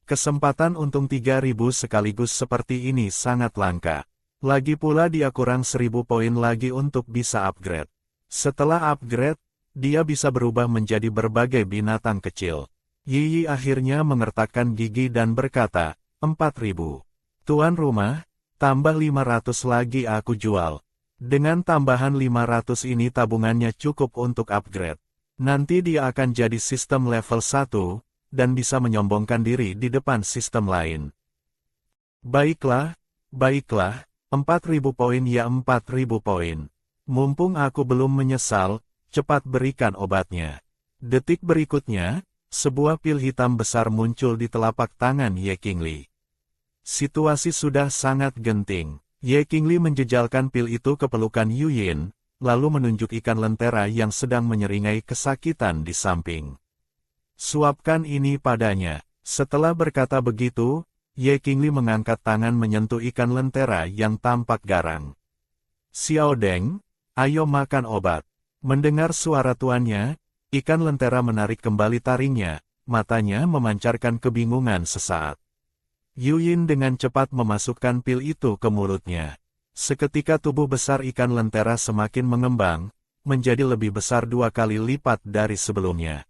Kesempatan untung 3.000 sekaligus seperti ini sangat langka. Lagi pula dia kurang 1.000 poin lagi untuk bisa upgrade. Setelah upgrade, dia bisa berubah menjadi berbagai binatang kecil. Yi akhirnya mengertakkan gigi dan berkata, 4.000. Tuan rumah, tambah 500 lagi aku jual. Dengan tambahan 500 ini tabungannya cukup untuk upgrade. Nanti dia akan jadi sistem level 1, dan bisa menyombongkan diri di depan sistem lain. Baiklah, 4.000 poin ya 4.000 poin. Mumpung aku belum menyesal, cepat berikan obatnya. Detik berikutnya, sebuah pil hitam besar muncul di telapak tangan Ye Qingli. Situasi sudah sangat genting. Ye Qingli menjejalkan pil itu ke pelukan Yuyin, lalu menunjuk ikan lentera yang sedang menyeringai kesakitan di samping. Suapkan ini padanya. Setelah berkata begitu, Ye Qingli mengangkat tangan menyentuh ikan lentera yang tampak garang. Xiao Deng, ayo makan obat. Mendengar suara tuannya, ikan lentera menarik kembali taringnya, matanya memancarkan kebingungan sesaat. Yu Yin dengan cepat memasukkan pil itu ke mulutnya. Seketika tubuh besar ikan lentera semakin mengembang, menjadi lebih besar 2 kali lipat dari sebelumnya.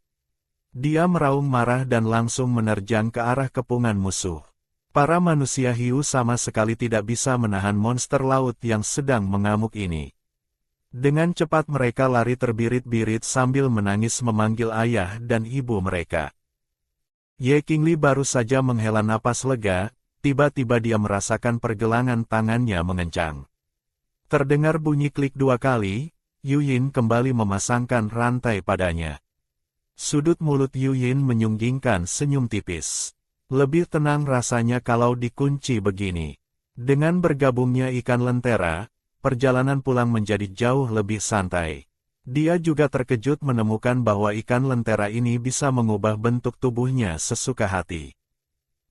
Dia meraung marah dan langsung menerjang ke arah kepungan musuh. Para manusia hiu sama sekali tidak bisa menahan monster laut yang sedang mengamuk ini. Dengan cepat mereka lari terbirit-birit sambil menangis memanggil ayah dan ibu mereka. Ye Qingli baru saja menghela napas lega, tiba-tiba dia merasakan pergelangan tangannya mengencang. Terdengar bunyi klik 2 kali, Yu Yin kembali memasangkan rantai padanya. Sudut mulut Yu Yin menyunggingkan senyum tipis. Lebih tenang rasanya kalau dikunci begini. Dengan bergabungnya ikan lentera, perjalanan pulang menjadi jauh lebih santai. Dia juga terkejut menemukan bahwa ikan lentera ini bisa mengubah bentuk tubuhnya sesuka hati.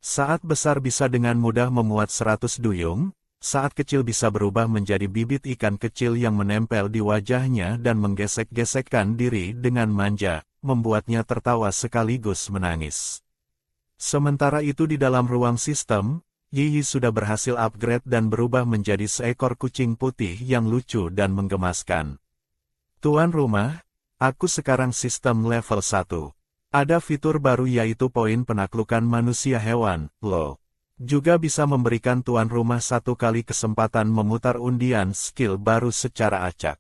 Saat besar bisa dengan mudah memuat 100 duyung, saat kecil bisa berubah menjadi bibit ikan kecil yang menempel di wajahnya dan menggesek-gesekkan diri dengan manja, membuatnya tertawa sekaligus menangis. Sementara itu di dalam ruang sistem, Yi Yi sudah berhasil upgrade dan berubah menjadi seekor kucing putih yang lucu dan menggemaskan. Tuan rumah, aku sekarang sistem level 1. Ada fitur baru yaitu poin penaklukan manusia hewan, loh. Juga bisa memberikan tuan rumah 1 kali kesempatan memutar undian skill baru secara acak.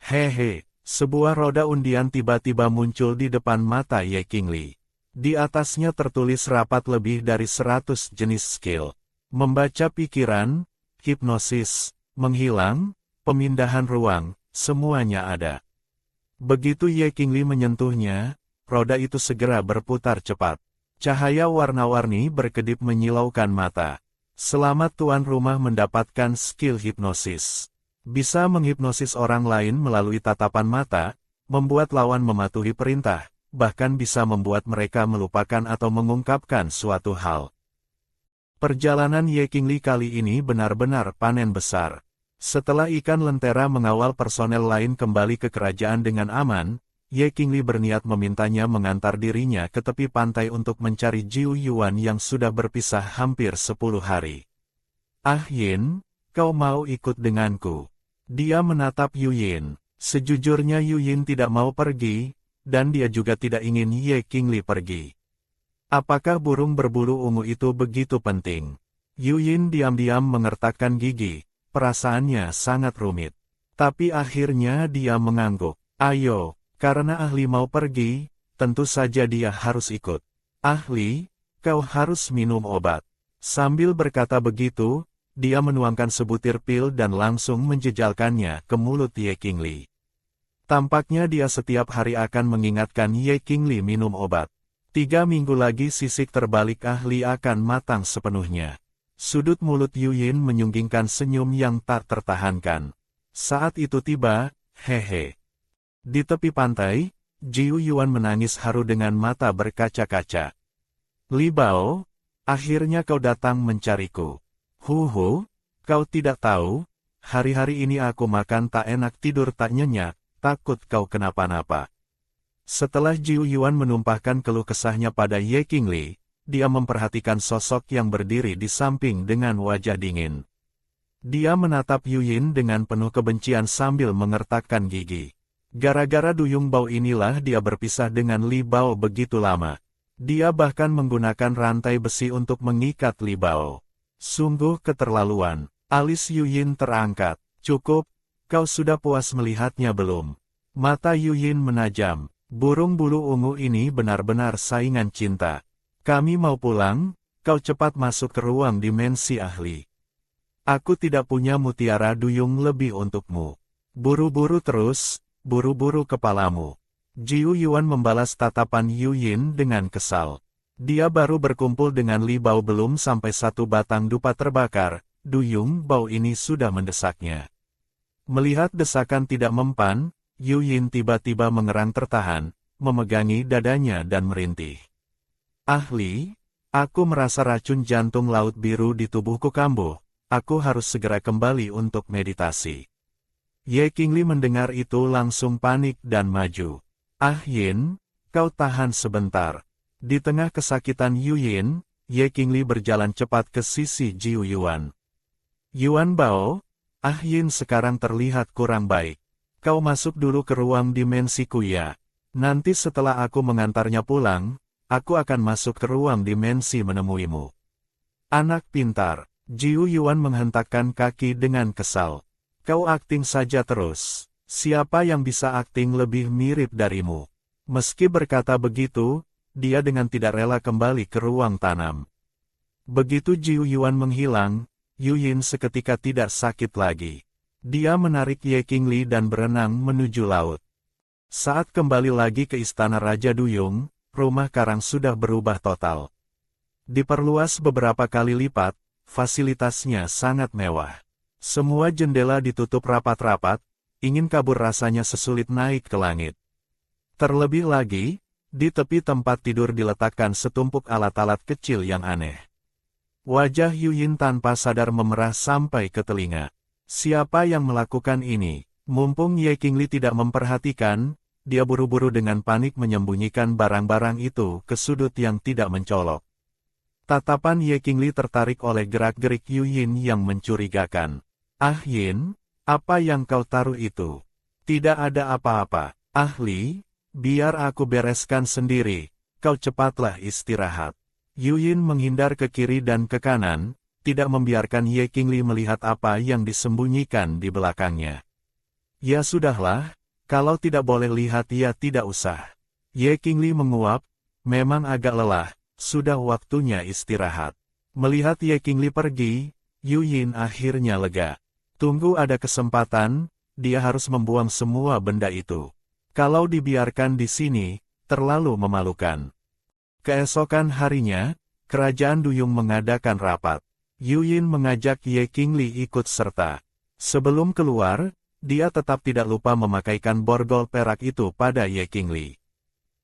Hehe, sebuah roda undian tiba-tiba muncul di depan mata Ye Qingli. Di atasnya tertulis rapat lebih dari 100 jenis skill. Membaca pikiran, hipnosis, menghilang, pemindahan ruang, semuanya ada. Begitu Ye Qingli menyentuhnya, roda itu segera berputar cepat. Cahaya warna-warni berkedip menyilaukan mata. Selamat tuan rumah mendapatkan skill hipnosis. Bisa menghipnosis orang lain melalui tatapan mata, membuat lawan mematuhi perintah, bahkan bisa membuat mereka melupakan atau mengungkapkan suatu hal. Perjalanan Ye Qingli kali ini benar-benar panen besar. Setelah ikan lentera mengawal personel lain kembali ke kerajaan dengan aman, Ye Qingli berniat memintanya mengantar dirinya ke tepi pantai untuk mencari Jiu Yuan yang sudah berpisah hampir 10 hari. Ah Yin, kau mau ikut denganku? Dia menatap Yu Yin. Sejujurnya Yu Yin tidak mau pergi, dan dia juga tidak ingin Ye Qingli pergi. Apakah burung berbulu ungu itu begitu penting? Yu Yin diam-diam mengertakkan gigi, perasaannya sangat rumit. Tapi akhirnya dia mengangguk. Ayo. Karena ahli mau pergi, tentu saja dia harus ikut. Ahli, kau harus minum obat. Sambil berkata begitu, dia menuangkan sebutir pil dan langsung menjejalkannya ke mulut Ye Qingli. Tampaknya dia setiap hari akan mengingatkan Ye Qingli minum obat. 3 minggu lagi sisik terbalik ahli akan matang sepenuhnya. Sudut mulut Yu Yin menyunggingkan senyum yang tak tertahankan. Saat itu tiba, hehe. Di tepi pantai, Jiu Yuan menangis haru dengan mata berkaca-kaca. Li Bao, akhirnya kau datang mencariku. Huhu, kau tidak tahu, hari-hari ini aku makan tak enak tidur tak nyenyak, takut kau kenapa-napa. Setelah Jiu Yuan menumpahkan keluh kesahnya pada Ye Qingli, dia memperhatikan sosok yang berdiri di samping dengan wajah dingin. Dia menatap Yu Yin dengan penuh kebencian sambil mengertakkan gigi. Gara-gara duyung bau inilah dia berpisah dengan Li Bao begitu lama. Dia bahkan menggunakan rantai besi untuk mengikat Li Bao. Sungguh keterlaluan. Alis Yu Yin terangkat. Cukup, kau sudah puas melihatnya belum? Mata Yu Yin menajam. Burung bulu ungu ini benar-benar saingan cinta. Kami mau pulang, kau cepat masuk ke ruang dimensi ahli. Aku tidak punya mutiara duyung lebih untukmu. Buru-buru terus. Buru-buru kepalamu. Jiu Yuan membalas tatapan Yu Yin dengan kesal. Dia baru berkumpul dengan Li Bao belum sampai 1 batang dupa terbakar, duyung bau ini sudah mendesaknya. Melihat desakan tidak mempan, Yu Yin tiba-tiba mengerang tertahan, memegangi dadanya dan merintih. Ahli, aku merasa racun jantung laut biru di tubuhku kambuh, aku harus segera kembali untuk meditasi. Ye Qingli mendengar itu langsung panik dan maju. Ah Yin, kau tahan sebentar. Di tengah kesakitan Yu Yin, Ye Qingli berjalan cepat ke sisi Jiu Yuan. Yuan Bao, Ah Yin sekarang terlihat kurang baik. Kau masuk dulu ke ruang dimensiku ya. Nanti setelah aku mengantarnya pulang, aku akan masuk ke ruang dimensi menemuimu. Anak pintar, Jiu Yuan menghentakkan kaki dengan kesal. Kau akting saja terus. Siapa yang bisa akting lebih mirip darimu? Meski berkata begitu, dia dengan tidak rela kembali ke ruang tanam. Begitu Jiu Yuan menghilang, Yu Yin seketika tidak sakit lagi. Dia menarik Ye Qingli dan berenang menuju laut. Saat kembali lagi ke istana Raja Duyung, rumah karang sudah berubah total. Diperluas beberapa kali lipat, fasilitasnya sangat mewah. Semua jendela ditutup rapat-rapat, ingin kabur rasanya sesulit naik ke langit. Terlebih lagi, di tepi tempat tidur diletakkan setumpuk alat-alat kecil yang aneh. Wajah Yu Yin tanpa sadar memerah sampai ke telinga. Siapa yang melakukan ini? Mumpung Ye Qingli tidak memperhatikan, dia buru-buru dengan panik menyembunyikan barang-barang itu ke sudut yang tidak mencolok. Tatapan Ye Qingli tertarik oleh gerak-gerik Yu Yin yang mencurigakan. Ah Yin, apa yang kau taruh itu? Tidak ada apa-apa. Ahli, biar aku bereskan sendiri, kau cepatlah istirahat. Yu Yin menghindar ke kiri dan ke kanan, tidak membiarkan Ye Qingli melihat apa yang disembunyikan di belakangnya. Ya sudahlah, kalau tidak boleh lihat ya tidak usah. Ye Qingli menguap, memang agak lelah, sudah waktunya istirahat. Melihat Ye Qingli pergi, Yu Yin akhirnya lega. Tunggu ada kesempatan, dia harus membuang semua benda itu. Kalau dibiarkan di sini, terlalu memalukan. Keesokan harinya, Kerajaan Duyung mengadakan rapat. Yu Yin mengajak Ye Qingli ikut serta. Sebelum keluar, dia tetap tidak lupa memakaikan borgol perak itu pada Ye Qingli.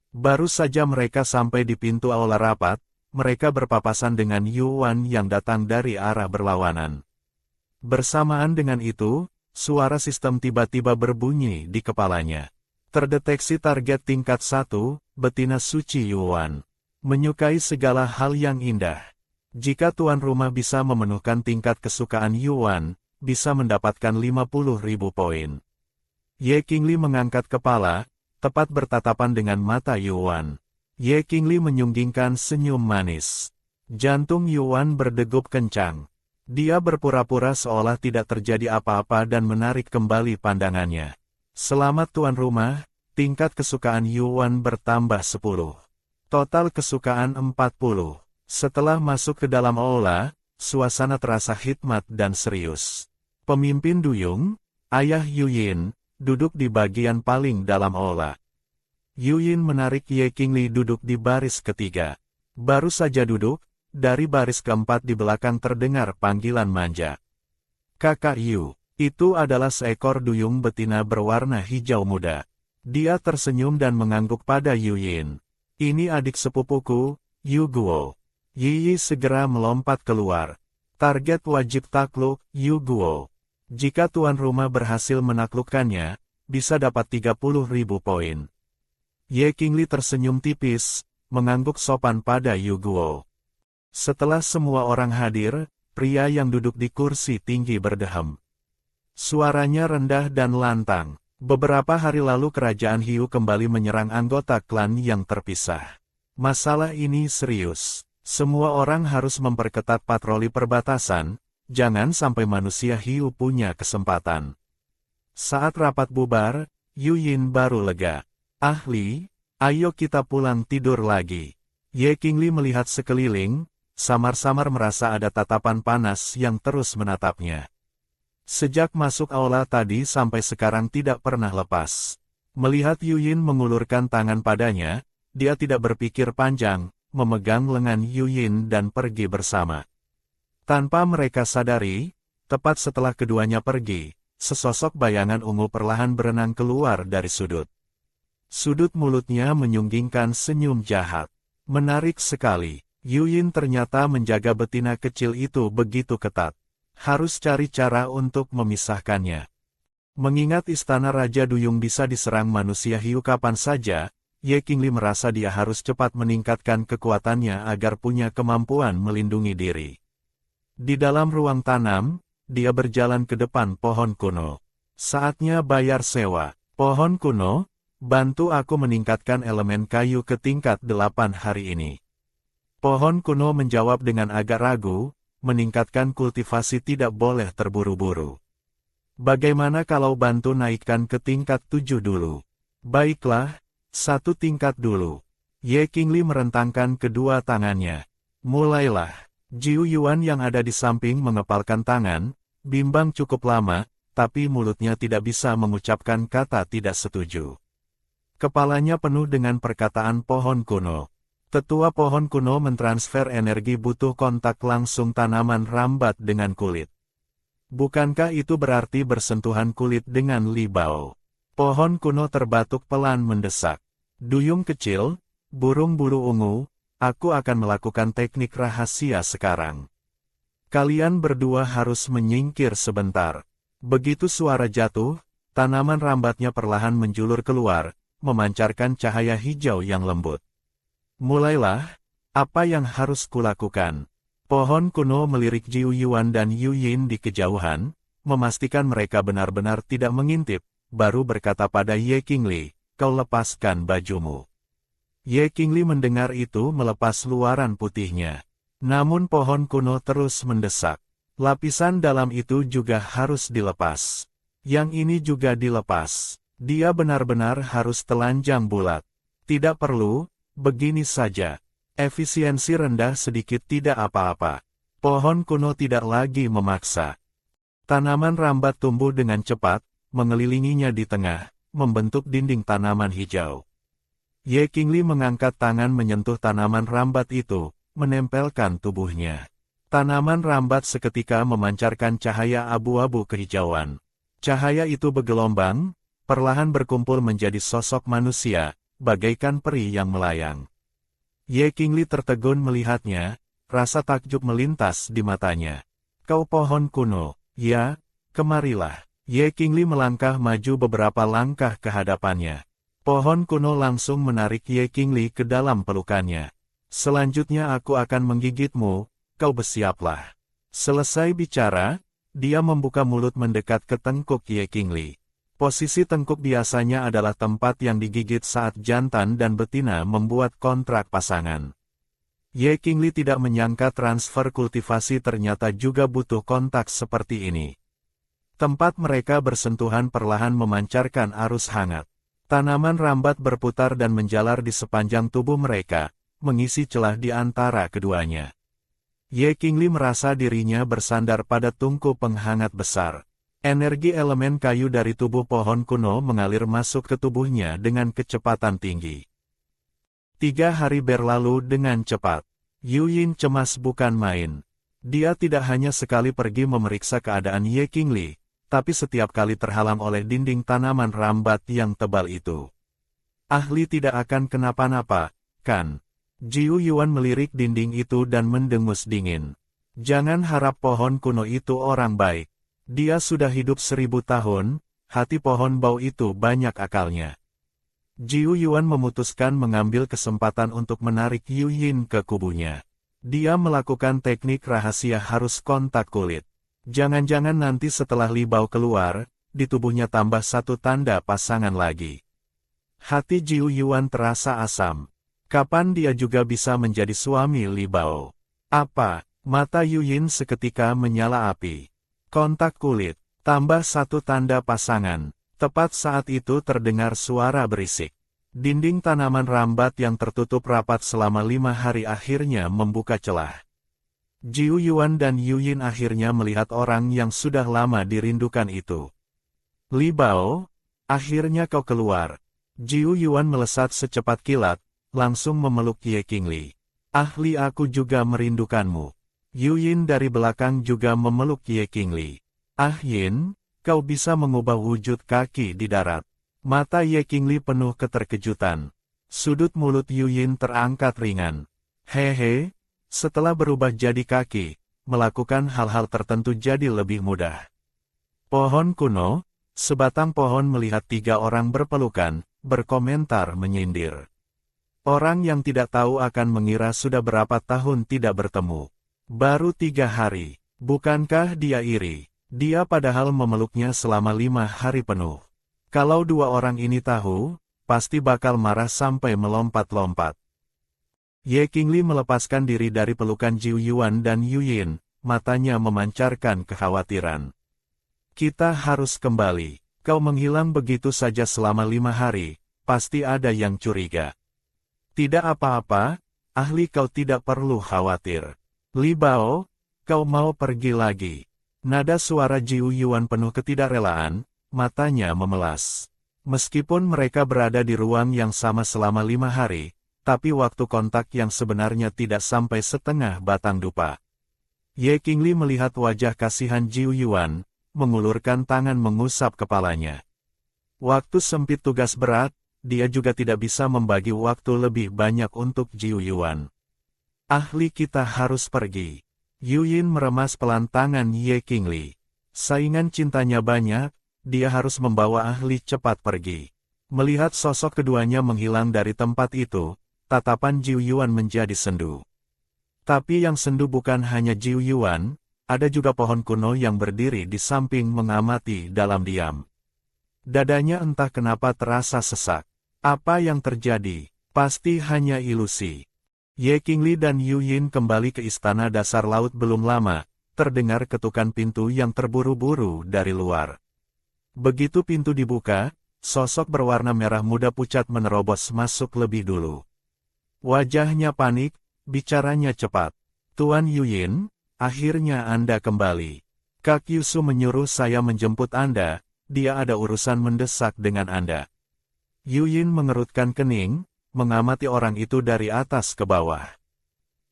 Baru saja mereka sampai di pintu aula rapat, mereka berpapasan dengan Yuan yang datang dari arah berlawanan. Bersamaan dengan itu, suara sistem tiba-tiba berbunyi di kepalanya. Terdeteksi target tingkat 1, betina suci Yuan. Menyukai segala hal yang indah. Jika tuan rumah bisa memenuhkan tingkat kesukaan Yuan, bisa mendapatkan 50.000 poin. Ye Qingli mengangkat kepala, tepat bertatapan dengan mata Yuan. Ye Qingli menyunggingkan senyum manis. Jantung Yuan berdegup kencang. Dia berpura-pura seolah tidak terjadi apa-apa dan menarik kembali pandangannya. Selamat tuan rumah, tingkat kesukaan Yuan bertambah 10. Total kesukaan 40. Setelah masuk ke dalam aula, suasana terasa hikmat dan serius. Pemimpin Duyung, ayah Yu Yin, duduk di bagian paling dalam aula. Yu Yin menarik Ye Qingli duduk di baris ketiga. Baru saja duduk, dari baris keempat di belakang terdengar panggilan manja. Kakak Yu, itu adalah seekor duyung betina berwarna hijau muda. Dia tersenyum dan mengangguk pada Yu Yin. Ini adik sepupuku, Yu Guo. Yi segera melompat keluar. Target wajib takluk, Yu Guo. Jika tuan rumah berhasil menaklukkannya, bisa dapat 30.000 poin. Ye Qingli tersenyum tipis, mengangguk sopan pada Yu Guo. Setelah semua orang hadir, pria yang duduk di kursi tinggi berdehem. Suaranya rendah dan lantang. Beberapa hari lalu kerajaan Hiu kembali menyerang anggota klan yang terpisah. Masalah ini serius. Semua orang harus memperketat patroli perbatasan, jangan sampai manusia Hiu punya kesempatan. Saat rapat bubar, Yu Yin baru lega. Ahli, ayo kita pulang tidur lagi. Ye Qingli melihat sekeliling, samar-samar merasa ada tatapan panas yang terus menatapnya. Sejak masuk aula tadi sampai sekarang tidak pernah lepas. Melihat Yu Yin mengulurkan tangan padanya, dia tidak berpikir panjang, memegang lengan Yu Yin dan pergi bersama. Tanpa mereka sadari, tepat setelah keduanya pergi, sesosok bayangan ungu perlahan berenang keluar dari sudut. Sudut mulutnya menyunggingkan senyum jahat. Menarik sekali. Yuyin ternyata menjaga betina kecil itu begitu ketat. Harus cari cara untuk memisahkannya. Mengingat istana Raja Duyung bisa diserang manusia hiu kapan saja, Ye Qingli merasa dia harus cepat meningkatkan kekuatannya agar punya kemampuan melindungi diri. Di dalam ruang tanam, dia berjalan ke depan pohon kuno. Saatnya bayar sewa. Pohon kuno, bantu aku meningkatkan elemen kayu ke tingkat 8 hari ini. Pohon kuno menjawab dengan agak ragu, meningkatkan kultivasi tidak boleh terburu-buru. Bagaimana kalau bantu naikkan ke tingkat 7 dulu? Baiklah, 1 tingkat dulu. Ye Qingli merentangkan kedua tangannya. Mulailah. Jiu Yuan yang ada di samping mengepalkan tangan, bimbang cukup lama, tapi mulutnya tidak bisa mengucapkan kata tidak setuju. Kepalanya penuh dengan perkataan pohon kuno. Tetua pohon kuno mentransfer energi butuh kontak langsung tanaman rambat dengan kulit. Bukankah itu berarti bersentuhan kulit dengan libau? Pohon kuno terbatuk pelan mendesak. Duyung kecil, burung bulu ungu, aku akan melakukan teknik rahasia sekarang. Kalian berdua harus menyingkir sebentar. Begitu suara jatuh, tanaman rambatnya perlahan menjulur keluar, memancarkan cahaya hijau yang lembut. Mulailah, apa yang harus kulakukan? Pohon kuno melirik Jiu Yuan dan Yu Yin di kejauhan, memastikan mereka benar-benar tidak mengintip, baru berkata pada Ye Qingli, kau lepaskan bajumu. Ye Qingli mendengar itu melepas luaran putihnya. Namun pohon kuno terus mendesak. Lapisan dalam itu juga harus dilepas. Yang ini juga dilepas. Dia benar-benar harus telanjang bulat. Tidak perlu, begini saja. Efisiensi rendah sedikit tidak apa-apa. Pohon kuno tidak lagi memaksa. Tanaman rambat tumbuh dengan cepat, mengelilinginya di tengah, membentuk dinding tanaman hijau. Ye Qingli mengangkat tangan menyentuh tanaman rambat itu, menempelkan tubuhnya. Tanaman rambat seketika memancarkan cahaya abu-abu kehijauan. Cahaya itu bergelombang, perlahan berkumpul menjadi sosok manusia, bagaikan peri yang melayang. Ye Qingli tertegun melihatnya, rasa takjub melintas di matanya. Kau pohon kuno, ya, kemarilah. Ye Qingli melangkah maju beberapa langkah ke hadapannya. Pohon kuno langsung menarik Ye Qingli ke dalam pelukannya. Selanjutnya aku akan menggigitmu, kau bersiaplah. Selesai bicara, dia membuka mulut mendekat ke tengkuk Ye Qingli. Posisi tengkuk biasanya adalah tempat yang digigit saat jantan dan betina membuat kontrak pasangan. Ye Qingli tidak menyangka transfer kultivasi ternyata juga butuh kontak seperti ini. Tempat mereka bersentuhan perlahan memancarkan arus hangat. Tanaman rambat berputar dan menjalar di sepanjang tubuh mereka, mengisi celah di antara keduanya. Ye Qingli merasa dirinya bersandar pada tungku penghangat besar. Energi elemen kayu dari tubuh pohon kuno mengalir masuk ke tubuhnya dengan kecepatan tinggi. 3 hari berlalu dengan cepat. Yu Yin cemas bukan main. Dia tidak hanya sekali pergi memeriksa keadaan Ye Qingli, tapi setiap kali terhalang oleh dinding tanaman rambat yang tebal itu. Ahli tidak akan kenapa-napa, kan? Jiu Yuan melirik dinding itu dan mendengus dingin. Jangan harap pohon kuno itu orang baik. Dia sudah hidup 1000 tahun, hati pohon bau itu banyak akalnya. Jiu Yuan memutuskan mengambil kesempatan untuk menarik Yu Yin ke kubunya. Dia melakukan teknik rahasia harus kontak kulit. Jangan-jangan nanti setelah libau keluar, di tubuhnya tambah 1 tanda pasangan lagi. Hati Jiu Yuan terasa asam. Kapan dia juga bisa menjadi suami libau? Apa? Mata Yu Yin seketika menyala api. Kontak kulit, tambah 1 tanda pasangan. Tepat saat itu terdengar suara berisik. Dinding tanaman rambat yang tertutup rapat selama 5 hari akhirnya membuka celah. Jiu Yuan dan Yu Yin akhirnya melihat orang yang sudah lama dirindukan itu. Li Bao, akhirnya kau keluar. Jiu Yuan melesat secepat kilat, langsung memeluk Ye Qingli. Ahli aku juga merindukanmu. Yu Yin dari belakang juga memeluk Ye Qingli. Ah Yin, kau bisa mengubah wujud kaki di darat. Mata Ye Qingli penuh keterkejutan. Sudut mulut Yuyin terangkat ringan. Hehe, setelah berubah jadi kaki, melakukan hal-hal tertentu jadi lebih mudah. Pohon kuno, sebatang pohon melihat 3 orang berpelukan, berkomentar menyindir. Orang yang tidak tahu akan mengira sudah berapa tahun tidak bertemu. Baru 3 hari, bukankah dia iri? Dia padahal memeluknya selama 5 hari penuh. Kalau 2 orang ini tahu, pasti bakal marah sampai melompat-lompat. Ye Qingli melepaskan diri dari pelukan Jiu Yuan dan Yuyin, matanya memancarkan kekhawatiran. Kita harus kembali. Kau menghilang begitu saja selama 5 hari, pasti ada yang curiga. Tidak apa-apa, ahli kau tidak perlu khawatir. Li Bao, kau mau pergi lagi? Nada suara Jiu Yuan penuh ketidakrelaan, matanya memelas. Meskipun mereka berada di ruang yang sama selama 5 hari, tapi waktu kontak yang sebenarnya tidak sampai setengah batang dupa. Ye Qingli melihat wajah kasihan Jiu Yuan, mengulurkan tangan mengusap kepalanya. Waktu sempit tugas berat, dia juga tidak bisa membagi waktu lebih banyak untuk Jiu Yuan. Ahli kita harus pergi. Yuyin meremas pelan tangan Ye Qingli. Saingan cintanya banyak, dia harus membawa ahli cepat pergi. Melihat sosok keduanya menghilang dari tempat itu, tatapan Jiu Yuan menjadi sendu. Tapi yang sendu bukan hanya Jiu Yuan, ada juga pohon kuno yang berdiri di samping mengamati dalam diam. Dadanya entah kenapa terasa sesak. Apa yang terjadi? Pasti hanya ilusi. Ye Qingli dan Yuyin kembali ke istana dasar laut belum lama, terdengar ketukan pintu yang terburu-buru dari luar. Begitu pintu dibuka, sosok berwarna merah muda pucat menerobos masuk lebih dulu. Wajahnya panik, bicaranya cepat. Tuan Yuyin, akhirnya Anda kembali. Kak Yusu menyuruh saya menjemput Anda, dia ada urusan mendesak dengan Anda. Yuyin mengerutkan kening, mengamati orang itu dari atas ke bawah.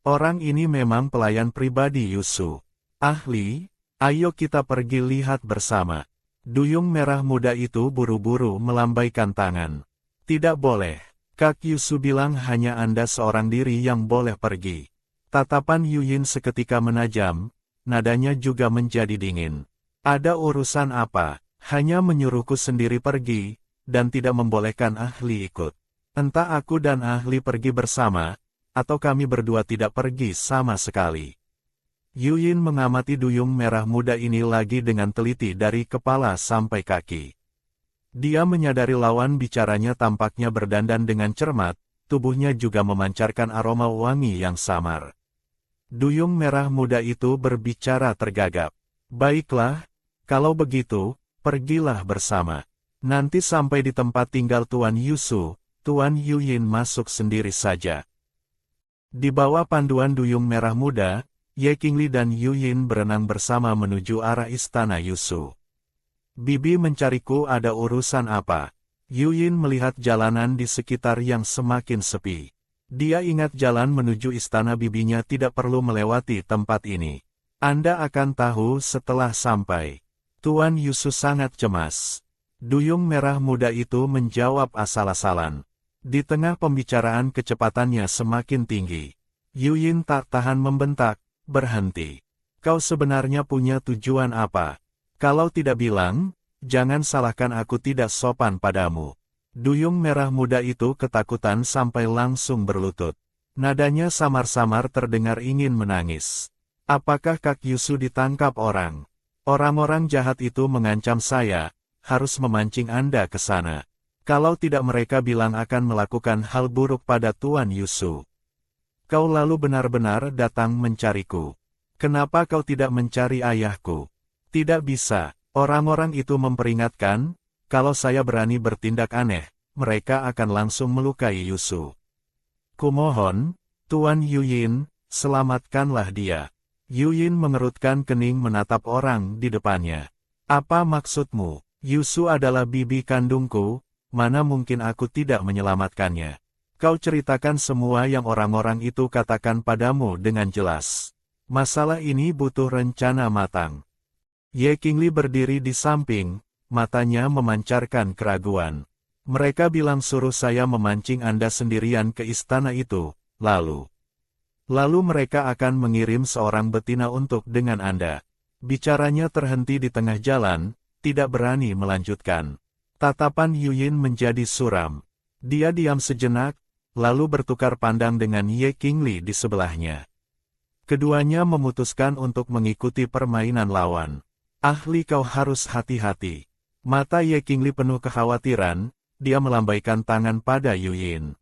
Orang ini memang pelayan pribadi Yusu. Ahli, ayo kita pergi lihat bersama. Duyung merah muda itu buru-buru melambaikan tangan. Tidak boleh. Kak Yusu bilang hanya Anda seorang diri yang boleh pergi. Tatapan Yuyin seketika menajam, nadanya juga menjadi dingin. Ada urusan apa? Hanya menyuruhku sendiri pergi, dan tidak membolehkan ahli ikut. Entah aku dan ahli pergi bersama, atau kami berdua tidak pergi sama sekali. Yuyin mengamati duyung merah muda ini lagi dengan teliti dari kepala sampai kaki. Dia menyadari lawan bicaranya tampaknya berdandan dengan cermat, tubuhnya juga memancarkan aroma wangi yang samar. Duyung merah muda itu berbicara tergagap. Baiklah, kalau begitu, pergilah bersama. Nanti sampai di tempat tinggal Tuan Yusu, Tuan Yuyin masuk sendiri saja. Di bawah panduan duyung merah muda, Ye Qingli dan Yuyin berenang bersama menuju arah istana Yusu. Bibi mencariku ada urusan apa? Yuyin melihat jalanan di sekitar yang semakin sepi. Dia ingat jalan menuju istana bibinya tidak perlu melewati tempat ini. Anda akan tahu setelah sampai. Tuan Yusu sangat cemas. Duyung merah muda itu menjawab asal-asalan. Di tengah pembicaraan kecepatannya semakin tinggi. Yuyin tak tahan membentak, berhenti. Kau sebenarnya punya tujuan apa? Kalau tidak bilang, jangan salahkan aku tidak sopan padamu. Duyung merah muda itu ketakutan sampai langsung berlutut. Nadanya samar-samar terdengar ingin menangis. Apakah Kak Yusu ditangkap orang? Orang-orang jahat itu mengancam saya, harus memancing Anda ke sana. Kalau tidak mereka bilang akan melakukan hal buruk pada Tuan Yusu. Kau lalu benar-benar datang mencariku. Kenapa kau tidak mencari ayahku? Tidak bisa, orang-orang itu memperingatkan, kalau saya berani bertindak aneh, mereka akan langsung melukai Yusu. Kumohon, Tuan Yuyin, selamatkanlah dia. Yuyin mengerutkan kening menatap orang di depannya. Apa maksudmu? Yusu adalah bibi kandungku, mana mungkin aku tidak menyelamatkannya. Kau ceritakan semua yang orang-orang itu katakan padamu dengan jelas. Masalah ini butuh rencana matang. Ye Qingli berdiri di samping, matanya memancarkan keraguan. Mereka bilang suruh saya memancing Anda sendirian ke istana itu, lalu mereka akan mengirim seorang betina untuk dengan Anda. Bicaranya terhenti di tengah jalan, tidak berani melanjutkan. Tatapan Yuyin menjadi suram. Dia diam sejenak, lalu bertukar pandang dengan Ye Qingli di sebelahnya. Keduanya memutuskan untuk mengikuti permainan lawan. Ahli, kau harus hati-hati. Mata Ye Qingli penuh kekhawatiran, dia melambaikan tangan pada Yuyin.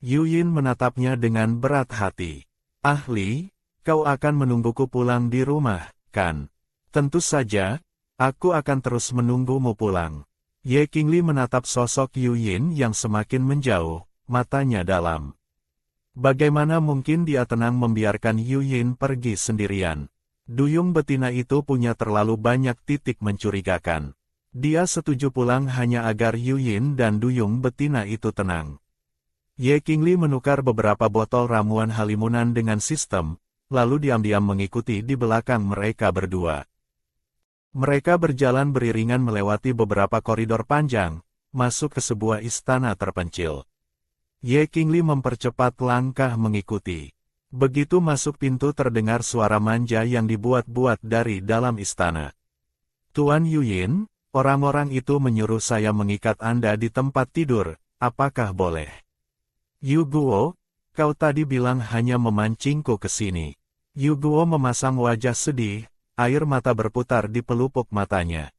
Yuyin menatapnya dengan berat hati. Ahli, kau akan menungguku pulang di rumah, kan? Tentu saja, aku akan terus menunggumu pulang. Ye Qingli menatap sosok Yuyin yang semakin menjauh, matanya dalam. Bagaimana mungkin dia tenang membiarkan Yuyin pergi sendirian? Duyung betina itu punya terlalu banyak titik mencurigakan. Dia setuju pulang hanya agar Yuyin dan duyung betina itu tenang. Ye Qingli menukar beberapa botol ramuan halimunan dengan sistem, lalu diam-diam mengikuti di belakang mereka berdua. Mereka berjalan beriringan melewati beberapa koridor panjang, masuk ke sebuah istana terpencil. Ye Qingli mempercepat langkah mengikuti. Begitu masuk pintu terdengar suara manja yang dibuat-buat dari dalam istana. Tuan Yuyin, orang-orang itu menyuruh saya mengikat Anda di tempat tidur, apakah boleh? Yu Guo, kau tadi bilang hanya memancingku ke sini. Yu Guo memasang wajah sedih, air mata berputar di pelupuk matanya.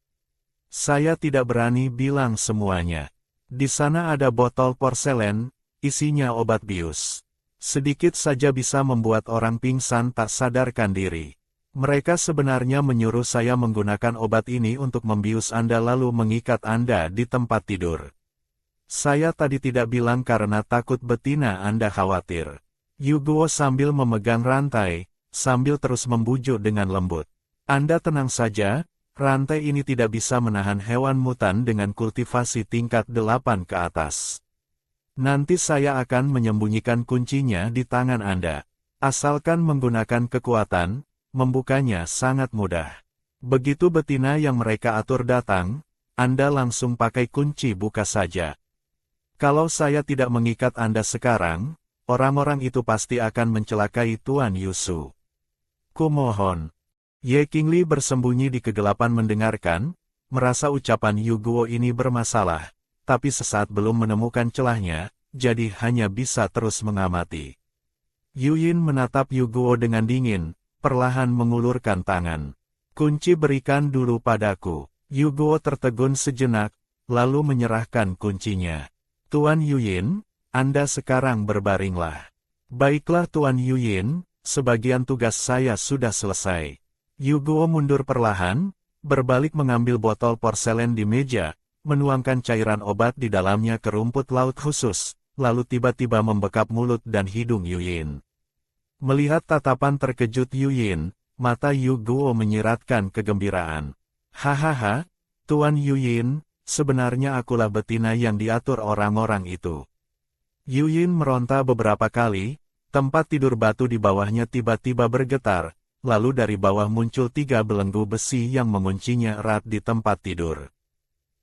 Saya tidak berani bilang semuanya. Di sana ada botol porselen, isinya obat bius. Sedikit saja bisa membuat orang pingsan tak sadarkan diri. Mereka sebenarnya menyuruh saya menggunakan obat ini untuk membius Anda lalu mengikat Anda di tempat tidur. Saya tadi tidak bilang karena takut betina Anda khawatir. Yu Guo sambil memegang rantai, sambil terus membujuk dengan lembut. Anda tenang saja, rantai ini tidak bisa menahan hewan mutan dengan kultivasi tingkat 8 ke atas. Nanti saya akan menyembunyikan kuncinya di tangan Anda. Asalkan menggunakan kekuatan, membukanya sangat mudah. Begitu betina yang mereka atur datang, Anda langsung pakai kunci buka saja. Kalau saya tidak mengikat Anda sekarang, orang-orang itu pasti akan mencelakai Tuan Yusu. Kumohon. Ye Qingli bersembunyi di kegelapan mendengarkan, merasa ucapan Yu Guo ini bermasalah, tapi sesaat belum menemukan celahnya, jadi hanya bisa terus mengamati. Yuyin menatap Yu Guo dengan dingin, perlahan mengulurkan tangan. Kunci berikan dulu padaku. Yu Guo tertegun sejenak, lalu menyerahkan kuncinya. Tuan Yuyin, Anda sekarang berbaringlah. Baiklah Tuan Yuyin, sebagian tugas saya sudah selesai. Yu Guo mundur perlahan, berbalik mengambil botol porselen di meja, menuangkan cairan obat di dalamnya ke rumput laut khusus, lalu tiba-tiba membekap mulut dan hidung Yuyin. Melihat tatapan terkejut Yuyin, mata Yu Guo menyiratkan kegembiraan. Hahaha, Tuan Yuyin, sebenarnya akulah betina yang diatur orang-orang itu. Yuyin meronta beberapa kali, tempat tidur batu di bawahnya tiba-tiba bergetar, lalu dari bawah muncul 3 belenggu besi yang menguncinya erat di tempat tidur.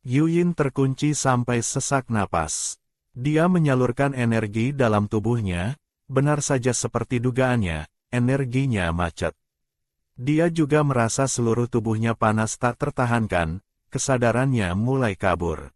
Yuyin terkunci sampai sesak napas. Dia menyalurkan energi dalam tubuhnya, benar saja seperti dugaannya, energinya macet. Dia juga merasa seluruh tubuhnya panas tak tertahankan, kesadarannya mulai kabur.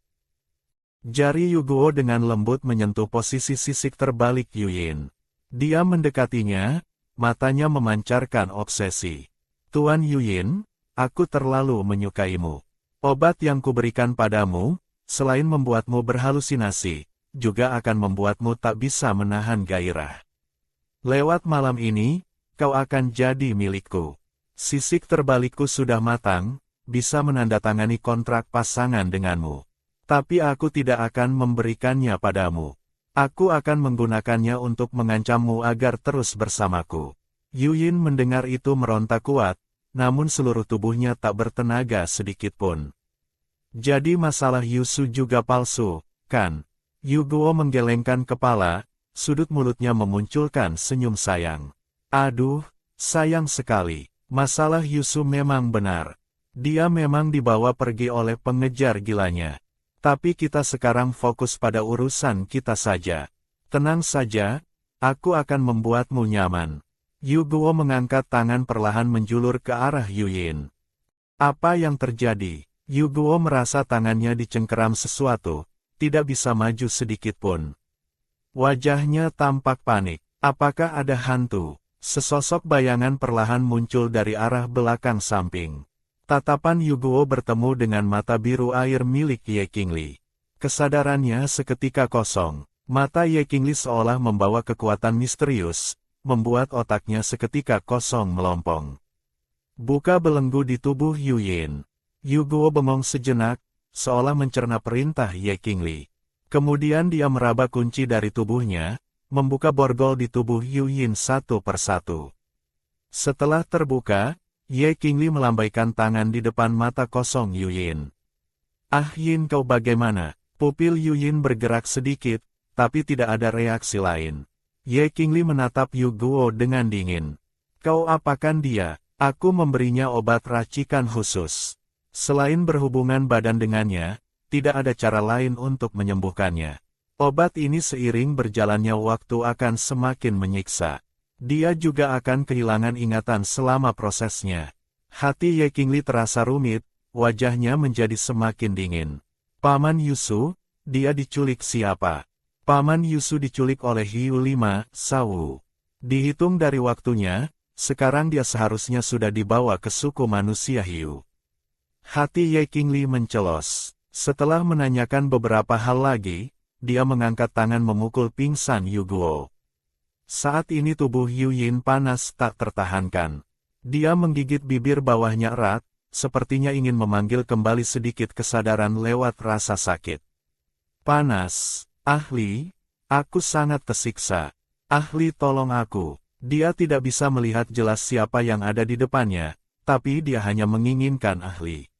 Jari Yu Guo dengan lembut menyentuh posisi sisik terbalik Yuyin. Dia mendekatinya, matanya memancarkan obsesi. Tuan Yuyin, aku terlalu menyukaimu. Obat yang kuberikan padamu, selain membuatmu berhalusinasi, juga akan membuatmu tak bisa menahan gairah. Lewat malam ini, kau akan jadi milikku. Sisik terbalikku sudah matang, bisa menandatangani kontrak pasangan denganmu. Tapi aku tidak akan memberikannya padamu. Aku akan menggunakannya untuk mengancammu agar terus bersamaku. Yuyin mendengar itu meronta kuat, namun seluruh tubuhnya tak bertenaga sedikitpun. Jadi masalah Yusu juga palsu, kan? Yu Guo menggelengkan kepala, sudut mulutnya memunculkan senyum sayang. Aduh, sayang sekali. Masalah Yusu memang benar. Dia memang dibawa pergi oleh pengejar gilanya. Tapi kita sekarang fokus pada urusan kita saja. Tenang saja, aku akan membuatmu nyaman. Yu Guo mengangkat tangan perlahan menjulur ke arah Yu Yin. Apa yang terjadi? Yu Guo merasa tangannya dicengkeram sesuatu, tidak bisa maju sedikit pun. Wajahnya tampak panik. Apakah ada hantu? Sesosok bayangan perlahan muncul dari arah belakang samping. Tatapan Yu Guo bertemu dengan mata biru air milik Ye Qingli. Kesadarannya seketika kosong. Mata Ye Qingli seolah membawa kekuatan misterius, membuat otaknya seketika kosong melompong. Buka belenggu di tubuh Yu Yin. Yu Guo bengong sejenak, seolah mencerna perintah Ye Qingli. Kemudian dia meraba kunci dari tubuhnya, membuka borgol di tubuh Yu Yin satu persatu. Setelah terbuka, Ye Qingli melambaikan tangan di depan mata kosong Yu Yin. Ah Yin, kau bagaimana? Pupil Yu Yin bergerak sedikit, tapi tidak ada reaksi lain. Ye Qingli menatap Yu Guo dengan dingin. Kau apakan dia? Aku memberinya obat racikan khusus. Selain berhubungan badan dengannya, tidak ada cara lain untuk menyembuhkannya. Obat ini seiring berjalannya waktu akan semakin menyiksa. Dia juga akan kehilangan ingatan selama prosesnya. Hati Ye Qingli terasa rumit, wajahnya menjadi semakin dingin. Paman Yusu, dia diculik siapa? Paman Yusu diculik oleh Hiu 5, Sawu. Dihitung dari waktunya, sekarang dia seharusnya sudah dibawa ke suku manusia Hiu. Hati Ye Qingli mencelos. Setelah menanyakan beberapa hal lagi, dia mengangkat tangan memukul pingsan Yu Guo. Saat ini tubuh Yu Yin panas tak tertahankan. Dia menggigit bibir bawahnya erat, sepertinya ingin memanggil kembali sedikit kesadaran lewat rasa sakit. Panas, ahli, aku sangat tersiksa. Ahli, tolong aku. Dia tidak bisa melihat jelas siapa yang ada di depannya, tapi dia hanya menginginkan ahli.